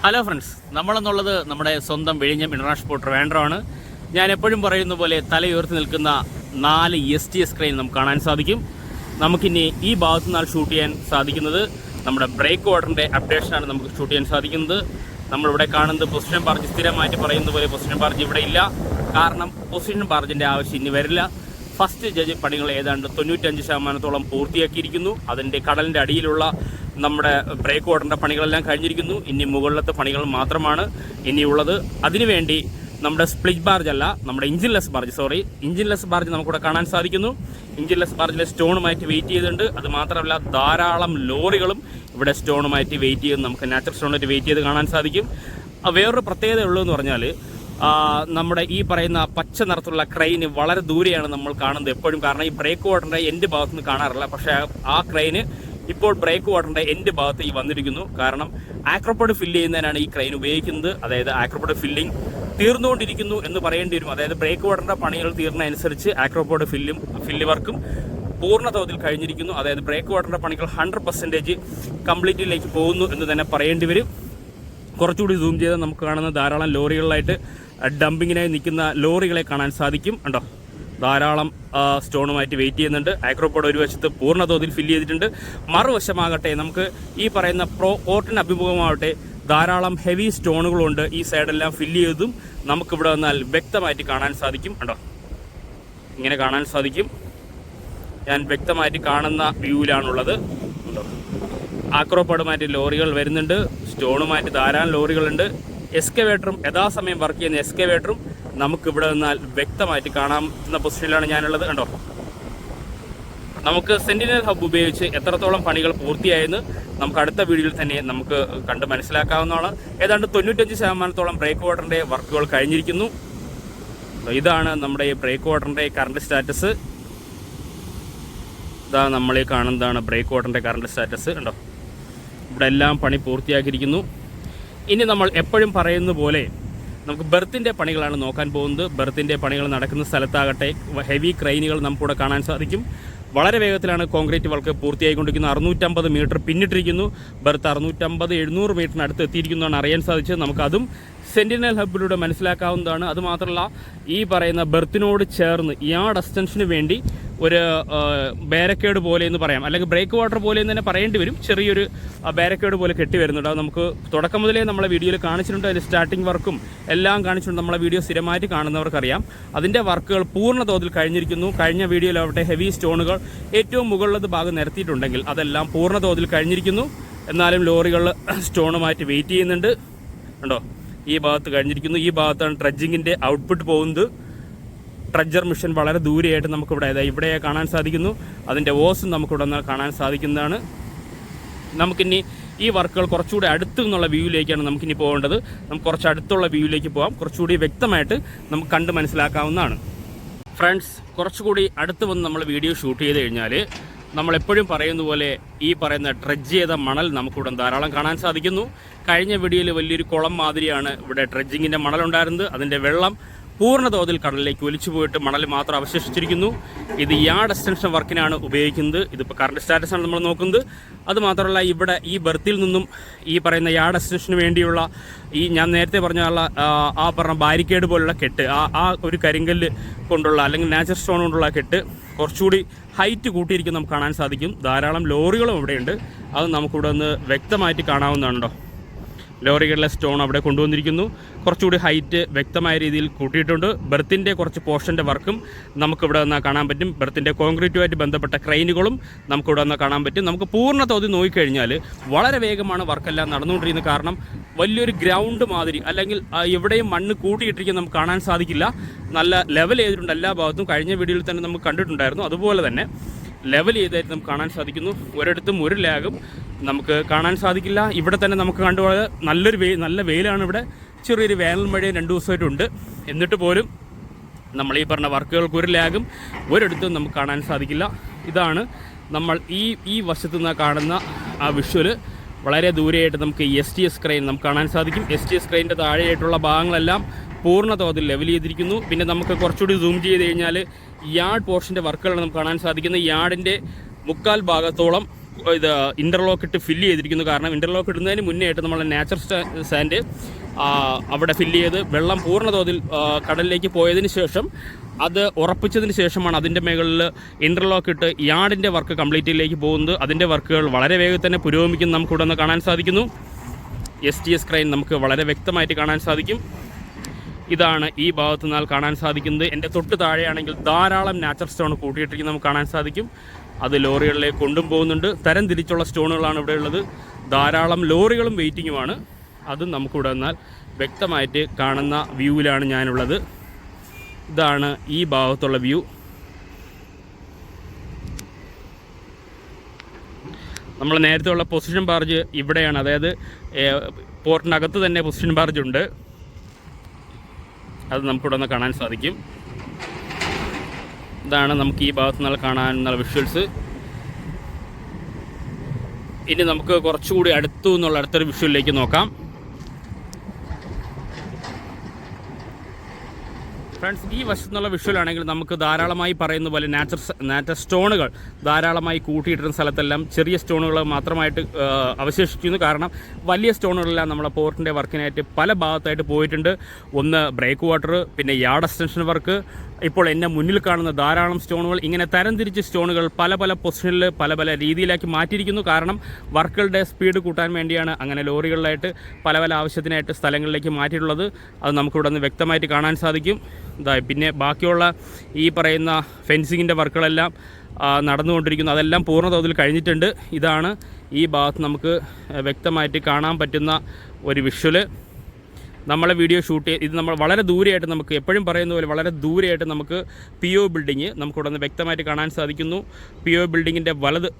Hello friends, നമ്മളെന്നുള്ളത് നമ്മുടെ സ്വന്തം വിഴിഞ്ഞം ഇന്റർനാഷണൽ പോർട്ട് ട്രിവാൻഡ്രമാണ്. ഞാൻ എപ്പോഴും പറയുന്ന പോലെ തലയുയർത്തി നിൽക്കുന്ന 4 STS ക്രെയിൻ നമുക്ക് കാണാൻ സാധിക്കും. നമുക്കിനി ഈ ഭാഗത്തു നിന്നാൽ ഷൂട്ട് ചെയ്യാൻ സാധിക്കുന്നത് നമ്മുടെ ബ്രേക്ക് വാട്ടറിൻ്റെ അപ്ഡേഷനാണ് നമുക്ക് ഷൂട്ട് ചെയ്യാൻ സാധിക്കുന്നത്. നമ്മളിവിടെ കാണുന്നത് പൊസിഷൻ ബാർജ്, സ്ഥിരമായിട്ട് പറയുന്ന പോലെ പൊസിഷൻ ബാർജ് ഇവിടെ ഇല്ല. കാരണം പൊസിഷൻ ബാർജിൻ്റെ ആവശ്യം ഇനി വരില്ല. ഫസ്റ്റ് ജഡ്ജ് പണികൾ ഏതാണ്ട് 95% പൂർത്തിയാക്കിയിരിക്കുന്നു. അതിൻ്റെ കടലിൻ്റെ അടിയിലുള്ള നമ്മുടെ ബ്രേക്ക് വാട്ടറിൻ്റെ പണികളെല്ലാം കഴിഞ്ഞിരിക്കുന്നു. ഇനി മുകളിലത്തെ പണികൾ മാത്രമാണ് ഇനിയുള്ളത്. അതിനുവേണ്ടി നമ്മുടെ സ്പ്ലിറ്റ് ബാർജ് അല്ല, നമ്മുടെ ഇഞ്ചിൻലെസ് ബാർജ് നമുക്കിവിടെ കാണാൻ സാധിക്കുന്നു. ഇഞ്ചിൻലെസ് ബാർജിലെ സ്റ്റോണുമായിട്ട് വെയിറ്റ് ചെയ്തിട്ടുണ്ട്. അത് മാത്രമല്ല ധാരാളം ലോറികളും ഇവിടെ സ്റ്റോണുമായിട്ട് വെയിറ്റ് ചെയ്ത് നമുക്ക് നാച്ചുറൽ സ്റ്റോണായിട്ട് വെയിറ്റ് ചെയ്ത് കാണാൻ സാധിക്കും. വേറൊരു പ്രത്യേകത ഉള്ളതെന്ന് പറഞ്ഞാൽ നമ്മുടെ ഈ പറയുന്ന പച്ച നിറത്തിലുള്ള ക്രെയിന് വളരെ ദൂരെയാണ് നമ്മൾ കാണുന്നത് എപ്പോഴും. കാരണം ഈ ബ്രേക്ക് വാട്ടറിൻ്റെ എൻഡ് ഭാഗത്തുനിന്ന് കാണാറില്ല. പക്ഷേ ആ ക്രെയിന് ഇപ്പോൾ ബ്രേക്ക് വാട്ടറിൻ്റെ എൻഡ് ഭാഗത്ത് ഈ വന്നിരിക്കുന്നു. കാരണം ആക്രോപോഡ് ഫില്ല് ചെയ്യുന്നതിനാണ് ഈ ക്രെയിൻ ഉപയോഗിക്കുന്നത്. അതായത് ആക്രോപോഡ് ഫില്ലിംഗ് തീർന്നുകൊണ്ടിരിക്കുന്നു എന്ന് പറയേണ്ടി വരും. അതായത് ബ്രേക്ക് വാട്ടറിൻ്റെ പണികൾ തീർന്നതനുസരിച്ച് ആക്രോപോഡ് ഫില്ല് വർക്കും പൂർണ്ണ തോതിൽ കഴിഞ്ഞിരിക്കുന്നു. അതായത് ബ്രേക്ക് വാട്ടറിൻ്റെ പണികൾ 100% കംപ്ലീറ്റിലേക്ക് പോകുന്നു എന്ന് തന്നെ പറയേണ്ടി വരും. കുറച്ചുകൂടി സൂം ചെയ്താൽ നമുക്ക് കാണുന്ന ധാരാളം ലോറികളിലായിട്ട് ഡംപിങ്ങിനായി നിൽക്കുന്ന ലോറികളെ കാണാൻ സാധിക്കും. ഉണ്ടോ, ധാരാളം സ്റ്റോണുമായിട്ട് വെയിറ്റ് ചെയ്യുന്നുണ്ട്. ആക്രോപോഡ് ഒരു വശത്ത് പൂർണ്ണ തോതിൽ ഫില്ല് ചെയ്തിട്ടുണ്ട്. മറുവശമാകട്ടെ നമുക്ക് ഈ പറയുന്ന പോർട്ടിന് അഭിമുഖമാവട്ടെ ധാരാളം ഹെവി സ്റ്റോണുകളുണ്ട്. ഈ സൈഡെല്ലാം ഫില്ല് ചെയ്തതും നമുക്കിവിടെ വന്നാൽ വ്യക്തമായിട്ട് കാണാൻ സാധിക്കും. ഉണ്ടോ, ഇങ്ങനെ കാണാൻ സാധിക്കും. ഞാൻ വ്യക്തമായിട്ട് കാണുന്ന വ്യൂവിലാണുള്ളത്. ഉണ്ടോ, ആക്രോപോഡുമായിട്ട് ലോറികൾ വരുന്നുണ്ട്. സ്റ്റോണുമായിട്ട് ധാരാളം ലോറികളുണ്ട്. എക്സ്കവേറ്ററും യഥാസമയം വർക്ക് ചെയ്യുന്ന എക്സ്കവേറ്ററും നമുക്കിവിടെ നിന്നാൽ വ്യക്തമായിട്ട് കാണാവുന്ന പൊസിഷനിലാണ് ഞാനുള്ളത്. കണ്ടോ, നമുക്ക് സെന്റിനൽ ഹബ് ഉപയോഗിച്ച് എത്രത്തോളം പണികൾ പൂർത്തിയായെന്ന് നമുക്ക് അടുത്ത വീഡിയോയിൽ തന്നെ നമുക്ക് കണ്ട് മനസ്സിലാക്കാവുന്നതാണ്. ഏതാണ്ട് 95% ബ്രേക്ക് വാട്ടറിൻ്റെ വർക്കുകൾ കഴിഞ്ഞിരിക്കുന്നു. ഇതാണ് നമ്മുടെ ബ്രേക്ക് വാട്ടറിൻ്റെ കറണ്ട് സ്റ്റാറ്റസ്. ഇതാ നമ്മളീ കാണുന്നതാണ് ബ്രേക്ക് വാട്ടറിൻ്റെ കറണ്ട് സ്റ്റാറ്റസ്. കണ്ടോ, ഇവിടെ എല്ലാം പണി പൂർത്തിയാക്കിയിരിക്കുന്നു. ഇനി നമ്മൾ എപ്പോഴും പറയുന്ന പോലെ നമുക്ക് ബെർത്തിൻ്റെ പണികളാണ് നോക്കാൻ പോകുന്നത്. ബെർത്തിൻ്റെ പണികൾ നടക്കുന്ന സ്ഥലത്താകട്ടെ ഹെവി ക്രെയിനുകൾ നമുക്കിവിടെ കാണാൻ സാധിക്കും. വളരെ വേഗത്തിലാണ് കോൺക്രീറ്റ് വർക്ക് പൂർത്തിയായിക്കൊണ്ടിരിക്കുന്നത്. 650 മീറ്റർ പിന്നിട്ടിരിക്കുന്നു. ബെർത്ത് 650-700 മീറ്ററിന് അടുത്ത് എത്തിയിരിക്കുന്നതാണ് അറിയാൻ സാധിച്ചത്. നമുക്കതും സെന്റിനൽ ഹബിലൂടെ മനസ്സിലാക്കാവുന്നതാണ്. അതുമാത്രമല്ല ഈ പറയുന്ന ബെർത്തിനോട് ചേർന്ന് യാർഡ് എക്സ്റ്റൻഷന് വേണ്ടി ഒരു ബാരക്കേഡ് പോലെ എന്ന് പറയാം, അല്ലെങ്കിൽ ബ്രേക്ക് വാട്ടർ പോലെ എന്ന് തന്നെ പറയേണ്ടി വരും. ചെറിയൊരു ബാരക്കേഡ് പോലെ കെട്ടി വരുന്നുണ്ട്. അത് നമുക്ക് തുടക്കം മുതലേ നമ്മളെ വീഡിയോയിൽ കാണിച്ചിട്ടുണ്ട്. അതിൻ്റെ സ്റ്റാർട്ടിംഗ് വർക്കും എല്ലാം കാണിച്ചിട്ടുണ്ട്. നമ്മളെ വീഡിയോ സ്ഥിരമായിട്ട് കാണുന്നവർക്കറിയാം. അതിൻ്റെ വർക്കുകൾ പൂർണ്ണ തോതിൽ കഴിഞ്ഞിരിക്കുന്നു. കഴിഞ്ഞ വീഡിയോയിലാവട്ടെ ഹെവി സ്റ്റോണുകൾ ഏറ്റവും മുകളിലത്തെ ഭാഗം നിരത്തിയിട്ടുണ്ടെങ്കിൽ അതെല്ലാം പൂർണ്ണ തോതിൽ കഴിഞ്ഞിരിക്കുന്നു. എന്നാലും ലോറികൾ സ്റ്റോണുമായിട്ട് വെയിറ്റ് ചെയ്യുന്നുണ്ട്. ഉണ്ടോ, ഈ ഭാഗത്ത് കഴിഞ്ഞിരിക്കുന്നു. ഈ ഭാഗത്താണ് ട്രഡ്ജിങ്ങിൻ്റെ ഔട്ട്പുട്ട് പോകുന്നത്. ട്രഡ്ജർ മിഷൻ വളരെ ദൂരെയായിട്ട് ഇവിടെ കാണാൻ സാധിക്കുന്നു. അതിൻ്റെ ഓസും നമുക്കിവിടെ നിന്ന് കാണാൻ സാധിക്കുന്നതാണ്. നമുക്കിനി ഈ വർക്കുകൾ കുറച്ചുകൂടി അടുത്തു നിന്നുള്ള വ്യൂവിലേക്കാണ് നമുക്കിനി പോകേണ്ടത്. നമുക്ക് കുറച്ച് അടുത്തുള്ള വ്യൂവിലേക്ക് പോകാം. കുറച്ചുകൂടി വ്യക്തമായിട്ട് നമുക്ക് കണ്ട് മനസ്സിലാക്കാവുന്നതാണ്. ഫ്രണ്ട്സ്, കുറച്ചുകൂടി അടുത്ത് വന്ന് നമ്മൾ വീഡിയോ ഷൂട്ട് ചെയ്ത് കഴിഞ്ഞാൽ നമ്മളെപ്പോഴും പറയുന്ന പോലെ ഈ പറയുന്ന ഡ്രഡ്ജ് ചെയ്ത മണൽ നമുക്കിവിടെ ധാരാളം കാണാൻ സാധിക്കുന്നു. കഴിഞ്ഞ വീഡിയോയിൽ വലിയൊരു കുളം മാതിരിയാണ് ഇവിടെ ഡ്രഡ്ജിങ്ങിൻ്റെ മണലുണ്ടായിരുന്നത്. അതിൻ്റെ വെള്ളം പൂർണ്ണ തോതിൽ കടലിലേക്ക് ഒലിച്ചു പോയിട്ട് മണൽ മാത്രം അവശേഷിച്ചിരിക്കുന്നു. ഇത് യാർഡ് എക്സ്റ്റൻഷൻ വർക്കിനാണ് ഉപയോഗിക്കുന്നത്. ഇതിപ്പോൾ കറണ്ട് സ്റ്റാറ്റസാണ് നമ്മൾ നോക്കുന്നത്. അതുമാത്രമല്ല ഇവിടെ ഈ ബെർത്തിൽ നിന്നും ഈ പറയുന്ന യാർഡ് എക്സ്റ്റൻഷന് വേണ്ടിയുള്ള ഈ ഞാൻ നേരത്തെ പറഞ്ഞ ബാരിക്കേഡ് പോലുള്ള കെട്ട്, ആ ഒരു കരിങ്കല്ല് കൊണ്ടുള്ള അല്ലെങ്കിൽ നാച്ചുറൽ സ്റ്റോൺ കൊണ്ടുള്ള കെട്ട് കുറച്ചുകൂടി ഹൈറ്റ് കൂട്ടിയിരിക്കും നമുക്ക് കാണാൻ സാധിക്കും. ധാരാളം ലോറികളും ഇവിടെയുണ്ട്. അത് നമുക്കിവിടെ നിന്ന് വ്യക്തമായിട്ട് കാണാവുന്നതാണല്ലോ. ലോറികളിലെ സ്റ്റോൺ അവിടെ കൊണ്ടുവന്നിരിക്കുന്നു. കുറച്ചുകൂടി ഹൈറ്റ് വ്യക്തമായ രീതിയിൽ കൂട്ടിയിട്ടുണ്ട്. ബെർത്തിൻ്റെ കുറച്ച് പോർഷൻ്റെ വർക്കും നമുക്കിവിടെ നിന്ന് കാണാൻ പറ്റും. ബെർത്തിൻ്റെ കോൺക്രീറ്റുമായിട്ട് ബന്ധപ്പെട്ട ക്രെയിനുകളും നമുക്കിവിടെ നിന്ന് കാണാൻ പറ്റും. നമുക്ക് പൂർണ്ണ തോതിൽ നോക്കിക്കഴിഞ്ഞാൽ വളരെ വേഗമാണ് വർക്കെല്ലാം നടന്നുകൊണ്ടിരിക്കുന്നത്. കാരണം വലിയൊരു ഗ്രൗണ്ട് മാതിരി അല്ലെങ്കിൽ എവിടെയും മണ്ണ് കൂട്ടിയിട്ടിരിക്കാൻ നമുക്ക് കാണാൻ സാധിക്കില്ല. നല്ല ലെവൽ ചെയ്തിട്ടുണ്ട് എല്ലാ ഭാഗത്തും. കഴിഞ്ഞ വീഡിയോയിൽ തന്നെ നമുക്ക് കണ്ടിട്ടുണ്ടായിരുന്നു. അതുപോലെ തന്നെ ലെവൽ ചെയ്തായിട്ട് നമുക്ക് കാണാൻ സാധിക്കുന്നു. ഒരിടത്തും ഒരു ലാഗും നമുക്ക് കാണാൻ സാധിക്കില്ല. ഇവിടെ തന്നെ നമുക്ക് കണ്ടുപോയത് നല്ല വെയിലാണ്. ഇവിടെ ചെറിയൊരു വേനൽ മഴയും 2 ദിവസമായിട്ടുണ്ട്. എന്നിട്ട് പോലും നമ്മൾ ഈ പറഞ്ഞ വർക്കുകൾക്ക് ഒരു ലാഗും ഒരിടത്തും നമുക്ക് കാണാൻ സാധിക്കില്ല. ഇതാണ് നമ്മൾ ഈ വശത്തു നിന്ന് കാണുന്ന ആ വിഷ്വൽ. വളരെ ദൂരെയായിട്ട് നമുക്ക് STS ക്രെയിൻ നമുക്ക് കാണാൻ സാധിക്കും. STS ക്രെയിനിൻ്റെ താഴെയായിട്ടുള്ള ഭാഗങ്ങളെല്ലാം പൂർണ്ണ തോതിൽ ലെവൽ ചെയ്തിരിക്കുന്നു. പിന്നെ നമുക്ക് കുറച്ചുകൂടി സൂം ചെയ്ത് കഴിഞ്ഞാൽ യാർഡ് പോർഷൻ്റെ വർക്കുകളാണ് നമുക്ക് കാണാൻ സാധിക്കുന്നത്. യാർഡിൻ്റെ 3/4 ഭാഗത്തോളം ഇത് ഇൻ്റർലോക്ക് ഇട്ട് ഫില്ല് ചെയ്തിരിക്കുന്നു. കാരണം ഇൻ്റർലോക്ക് ഇടുന്നതിന് മുന്നേ ആയിട്ട് നമ്മൾ നാച്ചുറൽ സാൻഡ് അവിടെ ഫില്ല് ചെയ്ത് വെള്ളം പൂർണ്ണ തോതിൽ കടലിലേക്ക് പോയതിന് ശേഷം അത് ഉറപ്പിച്ചതിന് ശേഷമാണ് അതിൻ്റെ മുകളിൽ ഇൻ്റർലോക്ക് ഇട്ട് യാർഡിൻ്റെ വർക്ക് കംപ്ലീറ്റിലേക്ക് പോകുന്നത്. അതിൻ്റെ വർക്കുകൾ വളരെ വേഗത്തിൽ തന്നെ പുരോഗമിക്കുന്നു നമുക്കിവിടെ നിന്ന് കാണാൻ സാധിക്കുന്നു. STS ക്രെയിൻ നമുക്ക് വളരെ വ്യക്തമായിട്ട് കാണാൻ സാധിക്കും. ഇതാണ് ഈ ഭാഗത്ത് നിന്നാൽ കാണാൻ സാധിക്കുന്നത്. എൻ്റെ തൊട്ട് താഴെയാണെങ്കിൽ ധാരാളം നാച്ചുറൽ സ്റ്റോൺ കൂട്ടിയിട്ടിരിക്കുന്നത് നമുക്ക് കാണാൻ സാധിക്കും. അത് ലോറികളിലേക്ക് കൊണ്ടും പോകുന്നുണ്ട്. തരം തിരിച്ചുള്ള സ്റ്റോണുകളാണ് ഇവിടെ ഉള്ളത്. ധാരാളം ലോറികളും വെയിറ്റിങ്ങുമാണ്. അതും നമുക്കിവിടെ നിന്നാൽ വ്യക്തമായിട്ട് കാണുന്ന വ്യൂവിലാണ് ഞാനുള്ളത്. ഇതാണ് ഈ ഭാഗത്തുള്ള വ്യൂ. നമ്മൾ നേരത്തെ ഉള്ള പൊസിഷൻ ബാർജ് ഇവിടെയാണ്, അതായത് പോർട്ടിനകത്ത് തന്നെ പൊസിഷൻ ബാർജ് ഉണ്ട്. അത് നമുക്കിവിടെ നിന്ന് കാണാൻ സാധിക്കും. ഇതാണ് നമുക്ക് ഈ ഭാഗത്തു നിന്ന് കാണാനുള്ള വിഷ്വൽസ്. ഇനി നമുക്ക് കുറച്ചുകൂടി അടുത്തൊരു വിഷ്വലിലേക്ക് നോക്കാം. ഫ്രണ്ട്സ്, ഈ വശത്തു നിന്നുള്ള വിഷ്വലാണെങ്കിൽ നമുക്ക് ധാരാളമായി പറയുന്ന പോലെ നാച്ചുറൽ സ്റ്റോണുകൾ ധാരാളമായി കൂട്ടിയിട്ടിരുന്ന സ്ഥലത്തെല്ലാം ചെറിയ സ്റ്റോണുകൾ മാത്രമായിട്ട് അവശേഷിക്കുന്നു. കാരണം വലിയ സ്റ്റോണുകളെല്ലാം നമ്മളെ പോർട്ടിൻ്റെ വർക്കിനായിട്ട് പല ഭാഗത്തായിട്ട് പോയിട്ടുണ്ട്. ഒന്ന് ബ്രേക്ക് വാട്ടർ, പിന്നെ യാർഡ് എക്സ്റ്റൻഷൻ വർക്ക്, ഇപ്പോൾ എന്നെ മുന്നിൽ കാണുന്ന ധാരാളം സ്റ്റോണുകൾ. ഇങ്ങനെ തരംതിരിച്ച് സ്റ്റോണുകൾ പല പൊസിഷനിൽ പല രീതിയിലാക്കി മാറ്റിയിരിക്കുന്നു. കാരണം വർക്കുകളുടെ സ്പീഡ് കൂട്ടാൻ വേണ്ടിയാണ് അങ്ങനെ ലോറികളിലായിട്ട് പല ആവശ്യത്തിനായിട്ട് സ്ഥലങ്ങളിലേക്ക് മാറ്റിയിട്ടുള്ളത്. അത് നമുക്കിവിടെ നിന്ന് വ്യക്തമായിട്ട് കാണാൻ സാധിക്കും. പിന്നെ ബാക്കിയുള്ള ഈ പറയുന്ന ഫെൻസിങ്ങിൻ്റെ വർക്കുകളെല്ലാം നടന്നുകൊണ്ടിരിക്കുന്നു. അതെല്ലാം പൂർണ്ണ തോതിൽ കഴിഞ്ഞിട്ടുണ്ട്. ഇതാണ് ഈ ഭാഗത്ത് നമുക്ക് വ്യക്തമായിട്ട് കാണാൻ പറ്റുന്ന ഒരു വിഷ്വല്. നമ്മളെ വീഡിയോ ഷൂട്ട് ഇത് നമ്മൾ വളരെ ദൂരെയായിട്ട്, നമുക്ക് എപ്പോഴും പറയുന്ന പോലെ വളരെ ദൂരെയായിട്ട് നമുക്ക് PO ബിൽഡിങ് നമുക്കിവിടെ നിന്ന് വ്യക്തമായിട്ട് കാണാൻ സാധിക്കുന്നു. PO ബിൽഡിങ്ങിൻ്റെ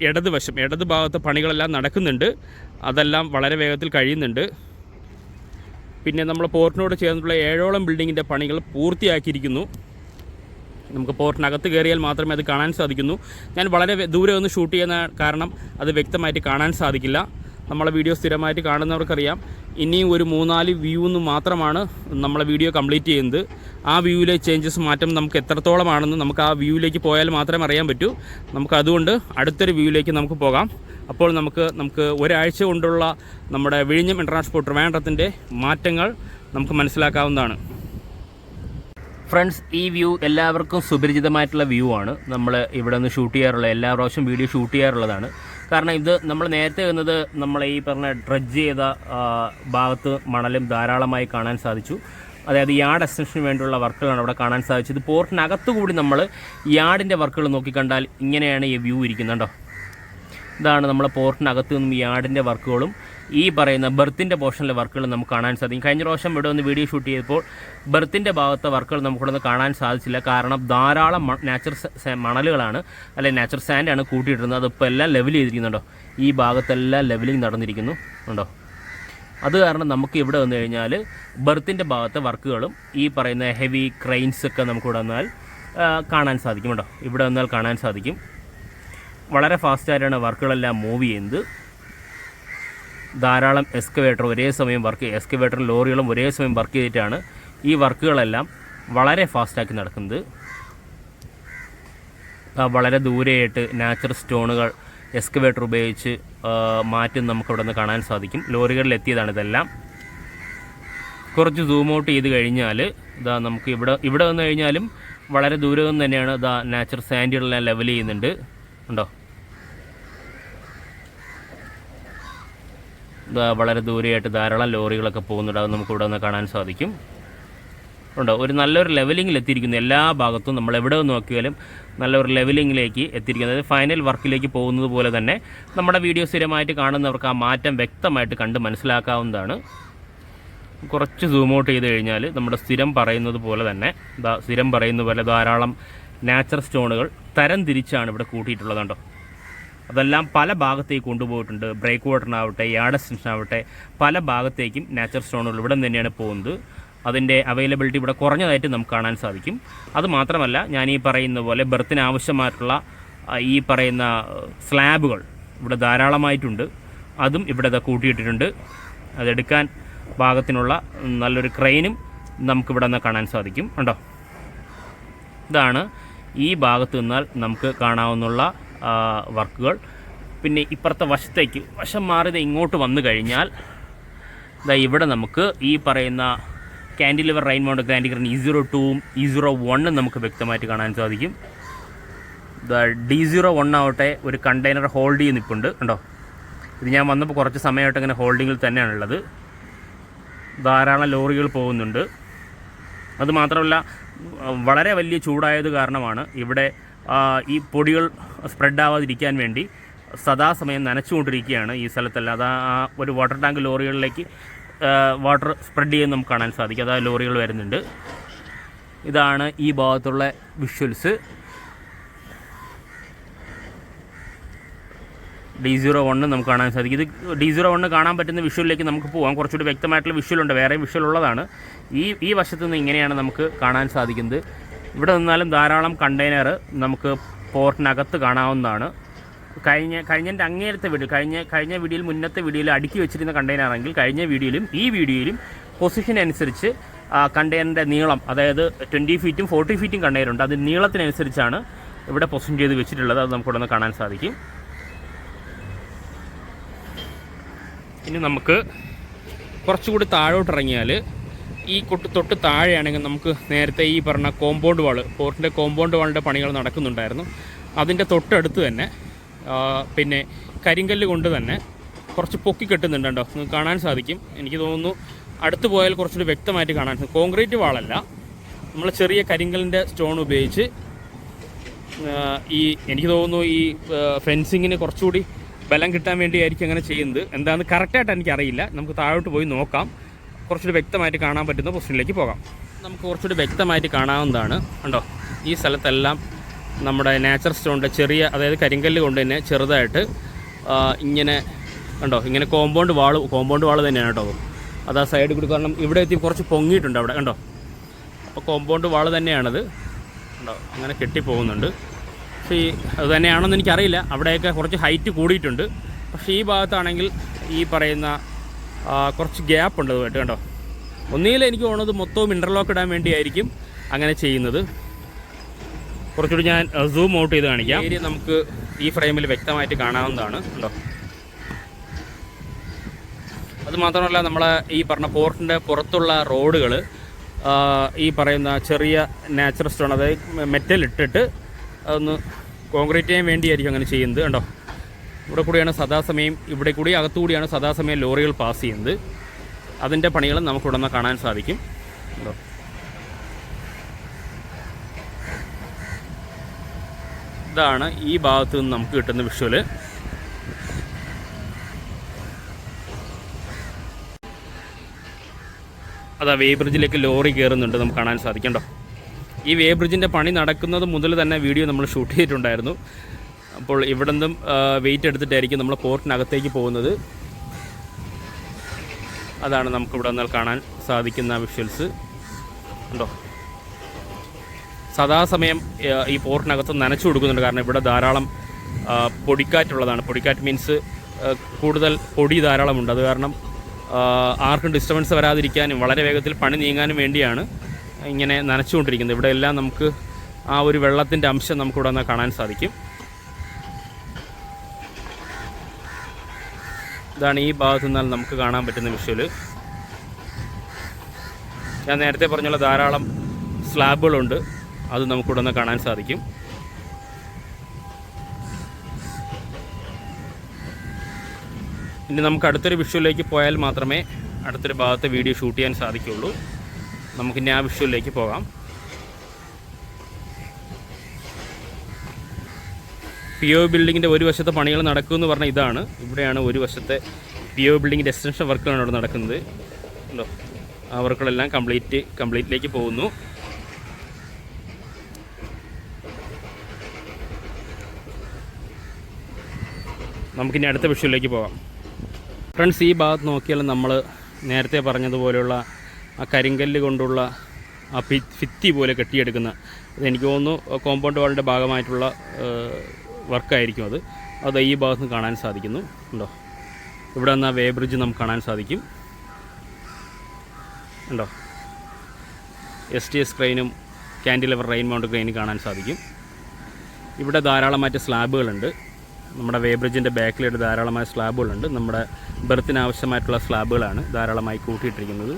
ഇടത് ഭാഗത്ത് പണികളെല്ലാം നടക്കുന്നുണ്ട്. അതെല്ലാം വളരെ വേഗത്തിൽ കഴിയുന്നുണ്ട്. പിന്നെ നമ്മൾ പോർട്ടിനോട് ചേർന്നിട്ടുള്ള 7ഓളം ബിൽഡിങ്ങിൻ്റെ പണികൾ പൂർത്തിയാക്കിയിരിക്കുന്നു. നമുക്ക് പോർട്ടിനകത്ത് കയറിയാൽ മാത്രമേ അത് കാണാൻ സാധിക്കുന്നു. ഞാൻ വളരെ ദൂരെ ഒന്ന് ഷൂട്ട് ചെയ്യുന്ന കാരണം അത് വ്യക്തമായിട്ട് കാണാൻ സാധിക്കില്ല. നമ്മളെ വീഡിയോ സ്ഥിരമായിട്ട് കാണുന്നവർക്കറിയാം, ഇനിയും ഒരു 3-4 വ്യൂന്ന് മാത്രമാണ് നമ്മളെ വീഡിയോ കംപ്ലീറ്റ് ചെയ്യുന്നത്. ആ വ്യൂവിലെ ചേഞ്ചസ് മാറ്റം നമുക്ക് എത്രത്തോളമാണെന്ന് നമുക്ക് ആ വ്യൂവിലേക്ക് പോയാൽ മാത്രമേ അറിയാൻ പറ്റൂ. അതുകൊണ്ട് അടുത്തൊരു വ്യൂവിലേക്ക് നമുക്ക് പോകാം. അപ്പോൾ നമുക്ക് ഒരാഴ്ച കൊണ്ടുള്ള നമ്മുടെ വിഴിഞ്ഞം ഇൻ്റർനാഷണൽ ട്രിവാൻഡ്രത്തിൻ്റെ മാറ്റങ്ങൾ നമുക്ക് മനസ്സിലാക്കാവുന്നതാണ്. ഫ്രണ്ട്സ്, ഈ വ്യൂ എല്ലാവർക്കും സുപരിചിതമായിട്ടുള്ള വ്യൂ ആണ്. നമ്മൾ ഇവിടെ നിന്ന് ഷൂട്ട് ചെയ്യാറുള്ള എല്ലാ പ്രാവശ്യം വീഡിയോ ഷൂട്ട് ചെയ്യാറുള്ളതാണ്. കാരണം ഇത് നമ്മൾ നേരത്തെ വന്നത് നമ്മൾ ഈ പറഞ്ഞ ഡ്രഡ്ജ് ചെയ്ത ഭാഗത്ത് മണലും ധാരാളമായി കാണാൻ സാധിച്ചു. അതായത് യാർഡ് എക്സ്റ്റൻഷന് വേണ്ടിയുള്ള വർക്കുകളാണ് അവിടെ കാണാൻ സാധിച്ചത്. പോർട്ടിനകത്തു കൂടി നമ്മൾ യാർഡിൻ്റെ വർക്കുകൾ നോക്കിക്കണ്ടാൽ ഇങ്ങനെയാണ് ഈ വ്യൂ ഇരിക്കുന്നുണ്ടോ. ഇതാണ് നമ്മളെ പോർട്ടിനകത്തു നിന്നും യാർഡിൻ്റെ വർക്കുകളും ഈ പറയുന്ന ബെർത്തിൻ്റെ പോർഷനിലെ വർക്കുകൾ നമുക്ക് കാണാൻ സാധിക്കും. കഴിഞ്ഞ പ്രാവശ്യം ഇവിടെ ഒന്ന് വീഡിയോ ഷൂട്ട് ചെയ്തപ്പോൾ ബെർത്തിൻ്റെ ഭാഗത്തെ വർക്കുകൾ നമുക്കിവിടെ നിന്ന് കാണാൻ സാധിച്ചില്ല. കാരണം ധാരാളം മണലുകളാണ്, അല്ലെങ്കിൽ നാച്ചുറൽ സാൻഡാണ് കൂട്ടിയിട്ടിരുന്നത്. അതിപ്പോൾ എല്ലാം ലെവൽ ചെയ്തിരിക്കുന്നുണ്ടോ. ഈ ഭാഗത്തെല്ലാം ലെവലിംഗ് നടന്നിരിക്കുന്നു ഉണ്ടോ. അത് കാരണം നമുക്ക് ഇവിടെ വന്നു കഴിഞ്ഞാൽ ബെർത്തിൻ്റെ ഭാഗത്തെ വർക്കുകളും ഈ പറയുന്ന ഹെവി ക്രെയിൻസൊക്കെ നമുക്കിവിടെ വന്നാൽ കാണാൻ സാധിക്കും കേട്ടോ. ഇവിടെ വന്നാൽ കാണാൻ സാധിക്കും. വളരെ ഫാസ്റ്റായിട്ടാണ് വർക്കുകളെല്ലാം മൂവ് ചെയ്യുന്നത്. ധാരാളം എക്സ്കവേറ്ററും ലോറികളും ഒരേ സമയം വർക്ക് ചെയ്തിട്ടാണ് ഈ വർക്കുകളെല്ലാം വളരെ ഫാസ്റ്റാക്കി നടക്കുന്നത്. വളരെ ദൂരെയായിട്ട് നാച്ചുറൽ സ്റ്റോണുകൾ എക്സ്കവേറ്റർ ഉപയോഗിച്ച് മാറ്റി നമുക്കിവിടെ നിന്ന് കാണാൻ സാധിക്കും. ലോറികളിൽ എത്തിയതാണ് ഇതെല്ലാം. കുറച്ച് സൂം ഔട്ട് ചെയ്ത് കഴിഞ്ഞാൽ നമുക്ക് ഇവിടെ വന്നു കഴിഞ്ഞാലും വളരെ ദൂരെ നിന്ന് തന്നെയാണ് നാച്ചുറൽ സാൻഡുകളെല്ലാം ലെവൽ ചെയ്യുന്നുണ്ട് ഉണ്ടോ. വളരെ ദൂരെയായിട്ട് ധാരാളം ലോറികളൊക്കെ പോകുന്നുണ്ട്. അത് നമുക്കിവിടെ നിന്ന് കാണാൻ സാധിക്കും ഉണ്ടോ. ഒരു നല്ലൊരു ലെവലിങ്ങിൽ എത്തിയിരിക്കുന്നു. എല്ലാ ഭാഗത്തും നമ്മൾ എവിടെ നോക്കിയാലും നല്ലൊരു ലെവലിങ്ങിലേക്ക് എത്തിയിരിക്കുന്നത്. അതായത് ഫൈനൽ വർക്കിലേക്ക് പോകുന്നത് പോലെ തന്നെ നമ്മുടെ വീഡിയോ സ്ഥിരമായിട്ട് കാണുന്നവർക്ക് ആ മാറ്റം വ്യക്തമായിട്ട് കണ്ട് മനസ്സിലാക്കാവുന്നതാണ്. കുറച്ച് സൂം ഔട്ട് ചെയ്ത് കഴിഞ്ഞാൽ നമ്മുടെ സ്ഥിരം പറയുന്നത് പോലെ ധാരാളം നാച്ചുറൽ സ്റ്റോണുകൾ തരം തിരിച്ചാണ് ഇവിടെ കൂട്ടിയിട്ടുള്ളതുണ്ടോ. അതെല്ലാം പല ഭാഗത്തേക്ക് കൊണ്ടുപോയിട്ടുണ്ട്. ബ്രേക്ക് വാട്ടറിനാവട്ടെ, യാർഡ് എക്സ്റ്റൻഷനാവട്ടെ, പല ഭാഗത്തേക്കും നാച്ചുറൽ സ്റ്റോണുകൾ ഇവിടെ തന്നെയാണ് പോകുന്നത്. അതിൻ്റെ അവൈലബിലിറ്റി ഇവിടെ കുറഞ്ഞതായിട്ട് നമുക്ക് കാണാൻ സാധിക്കും. അതുമാത്രമല്ല, ഞാൻ ഈ പറയുന്ന പോലെ ബെർത്തിന് ആവശ്യമായിട്ടുള്ള ഈ പറയുന്ന സ്ലാബുകൾ ഇവിടെ ധാരാളമായിട്ടുണ്ട്. അതും ഇവിടെ കൂട്ടിയിട്ടിട്ടുണ്ട്. അതെടുക്കാൻ ഭാഗത്തിനുള്ള നല്ലൊരു ക്രെയിനും നമുക്കിവിടെ നിന്ന് കാണാൻ സാധിക്കും ഉണ്ടോ. ഇതാണ് ഈ ഭാഗത്ത് നിന്നാൽ നമുക്ക് കാണാവുന്ന വർക്കുകൾ. പിന്നെ ഇപ്പുറത്തെ വശം മാറിയത് ഇങ്ങോട്ട് വന്നു കഴിഞ്ഞാൽ ഇവിടെ നമുക്ക് ഈ പറയുന്ന കാൻഡിലിവർ റെയിൻ മൗണ്ട് ഗ്രാൻഡ് E02ഉം E01ഉം നമുക്ക് വ്യക്തമായിട്ട് കാണാൻ സാധിക്കും. D01 ആവട്ടെ ഒരു കണ്ടെയ്നർ ഹോൾഡ് ചെയ്ത് നിൽപ്പുണ്ട് കണ്ടോ. ഇത് ഞാൻ വന്നപ്പോൾ കുറച്ച് സമയമായിട്ട് ഇങ്ങനെ ഹോൾഡിങ്ങിൽ തന്നെയാണുള്ളത്. ധാരാളം ലോറികൾ പോകുന്നുണ്ട്. അതുമാത്രമല്ല വളരെ വലിയ ചൂടായത് കാരണമാണ് ഇവിടെ ഈ പൊടികൾ സ്പ്രെഡ് ആവാതിരിക്കാൻ വേണ്ടി സദാസമയം നനച്ചുകൊണ്ടിരിക്കുകയാണ് ഈ സ്ഥലത്തെല്ലാം. അത് ആ ഒരു വാട്ടർ ടാങ്ക് ലോറികളിലേക്ക് വാട്ടർ സ്പ്രെഡ് ചെയ്യാൻ നമുക്ക് കാണാൻ സാധിക്കും. അതാ ലോറികൾ വരുന്നുണ്ട്. ഇതാണ് ഈ ഭാഗത്തുള്ള വിഷ്വൽസ്. D01 നമുക്ക് കാണാൻ സാധിക്കും. ഇത് D01 കാണാൻ പറ്റുന്ന വിഷ്വലിലേക്ക് നമുക്ക് പോകാം. കുറച്ചുകൂടി വ്യക്തമായിട്ടുള്ള വിഷ്വലുണ്ട്, വേറെ വിഷ്വൽ ഉള്ളതാണ്. ഈ വശത്തു നിന്ന് ഇങ്ങനെയാണ് നമുക്ക് കാണാൻ സാധിക്കുന്നത്. ഇവിടെ നിന്നാലും ധാരാളം കണ്ടെയ്നർ നമുക്ക് പോർട്ടിനകത്ത് കാണാവുന്നതാണ്. കഴിഞ്ഞതിൻ്റെ അങ്ങേരത്തെ വീഡിയോ കഴിഞ്ഞ വീഡിയോയിൽ മുന്നത്തെ വീഡിയോയിൽ അടുക്കി വെച്ചിരുന്ന കണ്ടെയ്നറാണെങ്കിൽ കഴിഞ്ഞ വീഡിയോയിലും ഈ വീഡിയോയിലും പൊസിഷൻ അനുസരിച്ച് കണ്ടെയ്നറിൻ്റെ നീളം, അതായത് 20 ഫീറ്റും 40 ഫീറ്റും കണ്ടെയ്നറുണ്ട്. അത് നീളത്തിനനുസരിച്ചാണ് ഇവിടെ പൊസിഷൻ ചെയ്ത് വെച്ചിട്ടുള്ളത്. അത് നമുക്കിവിടെ നിന്ന് കാണാൻ സാധിക്കും. ഇനി നമുക്ക് കുറച്ചുകൂടി താഴോട്ടിറങ്ങിയാൽ ഈ തൊട്ട് താഴെയാണെങ്കിൽ നമുക്ക് നേരത്തെ ഈ പറഞ്ഞ കോമ്പൗണ്ട് വാൾ, പോർട്ടിൻ്റെ കോമ്പൗണ്ട് വാളിൻ്റെ പണികൾ നടക്കുന്നുണ്ടായിരുന്നു. അതിൻ്റെ തൊട്ടടുത്ത് തന്നെ പിന്നെ കരിങ്കല്ല് കൊണ്ട് തന്നെ കുറച്ച് പൊക്കി കെട്ടുന്നുണ്ടോ, നിങ്ങൾക്ക് കാണാൻ സാധിക്കും. എനിക്ക് തോന്നുന്നു അടുത്ത് പോയാൽ കുറച്ചുകൂടി വ്യക്തമായിട്ട് കാണാൻ സാധിക്കും. കോൺക്രീറ്റ് വാളല്ല, നമ്മൾ ചെറിയ കരിങ്കല്ലിൻ്റെ സ്റ്റോൺ ഉപയോഗിച്ച് എനിക്ക് തോന്നുന്നു ഈ ഫെൻസിങ്ങിന് കുറച്ചുകൂടി ബലം കിട്ടാൻ വേണ്ടിയായിരിക്കും അങ്ങനെ ചെയ്യുന്നത്. എന്താണെന്ന് കറക്റ്റായിട്ട് എനിക്കറിയില്ല. നമുക്ക് താഴോട്ട് പോയി നോക്കാം. കുറച്ചുകൂടി വ്യക്തമായിട്ട് കാണാൻ പറ്റുന്ന പൊസിഷനിലേക്ക് പോകാം. നമുക്ക് കുറച്ചുകൂടി വ്യക്തമായിട്ട് കാണാവുന്നതാണ് കണ്ടോ. ഈ സ്ഥലത്തെല്ലാം നമ്മുടെ നാച്ചുറൽ സ്റ്റോണിൻ്റെ ചെറിയ, അതായത് കരിങ്കല്ല് കൊണ്ട് തന്നെ ചെറുതായിട്ട് ഇങ്ങനെ കണ്ടോ, ഇങ്ങനെ കോമ്പൗണ്ട് വാൾ തന്നെയാണ് കേട്ടോ. അത് ആ സൈഡിൽ കൂടി, കാരണം ഇവിടെ എത്തി കുറച്ച് പൊങ്ങിയിട്ടുണ്ട് അവിടെ കണ്ടോ. അപ്പോൾ കോമ്പൗണ്ട് വാൾ തന്നെയാണത് കണ്ടോ, അങ്ങനെ കെട്ടിപ്പോകുന്നുണ്ട്. പക്ഷേ അത് തന്നെയാണെന്ന് എനിക്കറിയില്ല. അവിടെയൊക്കെ കുറച്ച് ഹൈറ്റ് കൂടിയിട്ടുണ്ട്. പക്ഷേ ഈ ഭാഗത്താണെങ്കിൽ ഈ പറയുന്ന കുറച്ച് ഗ്യാപ്പ് ഉണ്ട് അതുമായിട്ട് കണ്ടോ. ഒന്നുകിൽ എനിക്ക് തോന്നുന്നത് മൊത്തവും ഇൻ്റർലോക്ക് ഇടാൻ വേണ്ടിയായിരിക്കും അങ്ങനെ ചെയ്യുന്നത്. കുറച്ചുകൂടി ഞാൻ സൂം ഔട്ട് ചെയ്ത് കാണിക്കാം. ഏരിയ നമുക്ക് ഈ ഫ്രെയിമിൽ വ്യക്തമായിട്ട് കാണാവുന്നതാണ് കണ്ടോ. അതുമാത്രമല്ല നമ്മളെ ഈ പറഞ്ഞ പോർട്ടിൻ്റെ പുറത്തുള്ള റോഡുകൾ ഈ പറയുന്ന ചെറിയ നാച്ചുറൽ സ്റ്റോൺ, അതായത് മെറ്റൽ ഇട്ടിട്ട് അതൊന്ന് കോൺക്രീറ്റ് ചെയ്യാൻ വേണ്ടിയായിരിക്കും അങ്ങനെ ചെയ്യുന്നത് കണ്ടോ. ഇവിടെ കൂടിയാണ് സദാസമയം, ഇവിടെ കൂടി അകത്തുകൂടിയാണ് സദാസമയം ലോറികൾ പാസ് ചെയ്യുന്നത്. അതിൻ്റെ പണികളും നമുക്കിവിടെ നിന്ന് കാണാൻ സാധിക്കും കണ്ടോ. ഇതാണ് ഈ ഭാഗത്ത് നിന്ന് നമുക്ക് കിട്ടുന്ന വിഷ്വല്. അതാ വേ ബ്രിഡ്ജിലേക്ക് ലോറി കയറുന്നുണ്ട്, നമുക്ക് കാണാൻ സാധിക്കണ്ടോ. ഈ വേ ബ്രിഡ്ജിൻ്റെ പണി നടക്കുന്നത് മുതൽ തന്നെ വീഡിയോ നമ്മൾ ഷൂട്ട് ചെയ്തിട്ടുണ്ടായിരുന്നു. അപ്പോൾ ഇവിടെ നിന്നും വെയിറ്റ് എടുത്തിട്ടായിരിക്കും നമ്മൾ പോർട്ടിനകത്തേക്ക് പോകുന്നത്. അതാണ് നമുക്കിവിടെ നിന്ന് കാണാൻ സാധിക്കുന്ന വിഷ്വൽസ് ഉണ്ടോ. സദാസമയം ഈ പോർട്ടിനകത്ത് നനച്ചു കൊടുക്കുന്നുണ്ട്, കാരണം ഇവിടെ ധാരാളം പൊടിക്കാറ്റുള്ളതാണ്. പൊടിക്കാറ്റ് മീൻസ് കൂടുതൽ പൊടി ധാരാളമുണ്ട്. അത് കാരണം ആർക്കും ഡിസ്റ്റർബൻസ് വരാതിരിക്കാനും വളരെ വേഗത്തിൽ പണി നീങ്ങാനും വേണ്ടിയാണ് ഇങ്ങനെ നനച്ചുകൊണ്ടിരിക്കുന്നത്. ഇവിടെ എല്ലാം നമുക്ക് ആ ഒരു വെള്ളത്തിൻ്റെ അംശം നമുക്കിവിടെ നിന്ന് കാണാൻ സാധിക്കും. ഇതാണ് ഈ ഭാഗത്തു നിന്നാൽ നമുക്ക് കാണാൻ പറ്റുന്ന വിഷ്വല്. ഞാൻ നേരത്തെ പറഞ്ഞുള്ള ധാരാളം സ്ലാബുകളുണ്ട്, അത് നമുക്കിവിടെ നിന്ന് കാണാൻ സാധിക്കും. ഇനി നമുക്ക് അടുത്തൊരു വിഷ്വലിലേക്ക് പോയാൽ മാത്രമേ അടുത്തൊരു ഭാഗത്തെ വീഡിയോ ഷൂട്ട് ചെയ്യാൻ സാധിക്കുകയുള്ളൂ. നമുക്കിനി ആ വിഷ്വലിലേക്ക് പോകാം. PO ബിൽഡിങ്ങിൻ്റെ ഒരു വശത്തെ പണികൾ നടക്കുമെന്ന് പറഞ്ഞാൽ ഇതാണ്. ഇവിടെയാണ് ഒരു വശത്തെ PO ബിൽഡിങ്ങിൻ്റെ എക്സ്റ്റൻഷൻ വർക്കുകളാണ് ഇവിടെ നടക്കുന്നത്. ഉണ്ടോ, ആ വർക്കുകളെല്ലാം കംപ്ലീറ്റിലേക്ക് പോകുന്നു. നമുക്കിനി അടുത്ത വിഷ്വലിലേക്ക് പോകാം. ഫ്രണ്ട്സ്, ഈ ഭാഗത്ത് നോക്കിയാൽ നമ്മൾ നേരത്തെ പറഞ്ഞതുപോലെയുള്ള ആ കരിങ്കല്ല് കൊണ്ടുള്ള ആ ഭിത്തി പോലെ കെട്ടിയെടുക്കുന്ന, അതെനിക്ക് തോന്നുന്നു കോമ്പൗണ്ട് വാളിൻ്റെ ഭാഗമായിട്ടുള്ള വർക്കായിരിക്കും അത് ഈ ഭാഗത്ത് നിന്ന് കാണാൻ സാധിക്കുന്നു. ഉണ്ടോ, ഇവിടെ നിന്ന് വേ ബ്രിഡ്ജ് നമുക്ക് കാണാൻ സാധിക്കും. ഉണ്ടോ, STS ക്രെയിനും കാൻഡിലിവർ റെയിൻ മൗണ്ട് ക്രെയിനും കാണാൻ സാധിക്കും. ഇവിടെ ധാരാളമായിട്ട് സ്ലാബുകളുണ്ട്. നമ്മുടെ വേബ്രിഡ്ജിൻ്റെ ബാക്കിലായിട്ട് ധാരാളമായ സ്ലാബുകളുണ്ട്. നമ്മുടെ ബെർത്തിന് ആവശ്യമായിട്ടുള്ള സ്ലാബുകളാണ് ധാരാളമായി കൂട്ടിയിട്ടിരിക്കുന്നത്.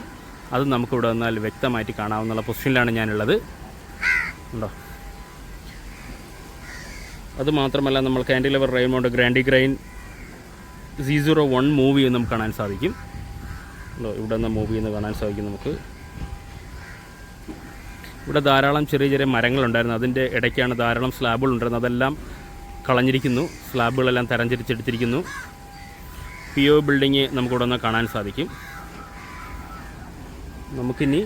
അത് നമുക്കിവിടെ വന്നാൽ വ്യക്തമായിട്ട് കാണാവുന്ന പൊസിഷനിലാണ് ഞാനുള്ളത്. ഉണ്ടോ? അതുമാത്രമല്ല നമ്മൾ കാൻഡിലിവർ റെയിൻമൗണ്ട് ഗ്രാൻഡി ഗ്രൈൻ Z01 മൂവ് ചെയ്യുന്ന നമുക്ക് കാണാൻ സാധിക്കും. ഉണ്ടോ? ഇവിടെ നിന്ന് മൂവ് ചെയ്യുന്നത് കാണാൻ സാധിക്കും നമുക്ക്. ഇവിടെ ധാരാളം ചെറിയ ചെറിയ മരങ്ങളുണ്ടായിരുന്നു. അതിൻ്റെ ഇടയ്ക്കാണ് ധാരാളം സ്ലാബുകളുണ്ടായിരുന്നത്. അതെല്ലാം കളഞ്ഞിരിക്കുന്നു. സ്ലാബുകളെല്ലാം തരംതിരിച്ചെടുത്തിരിക്കുന്നു. PO ബിൽഡിങ് നമുക്കിവിടെ നിന്ന് കാണാൻ സാധിക്കും. നമുക്കിനി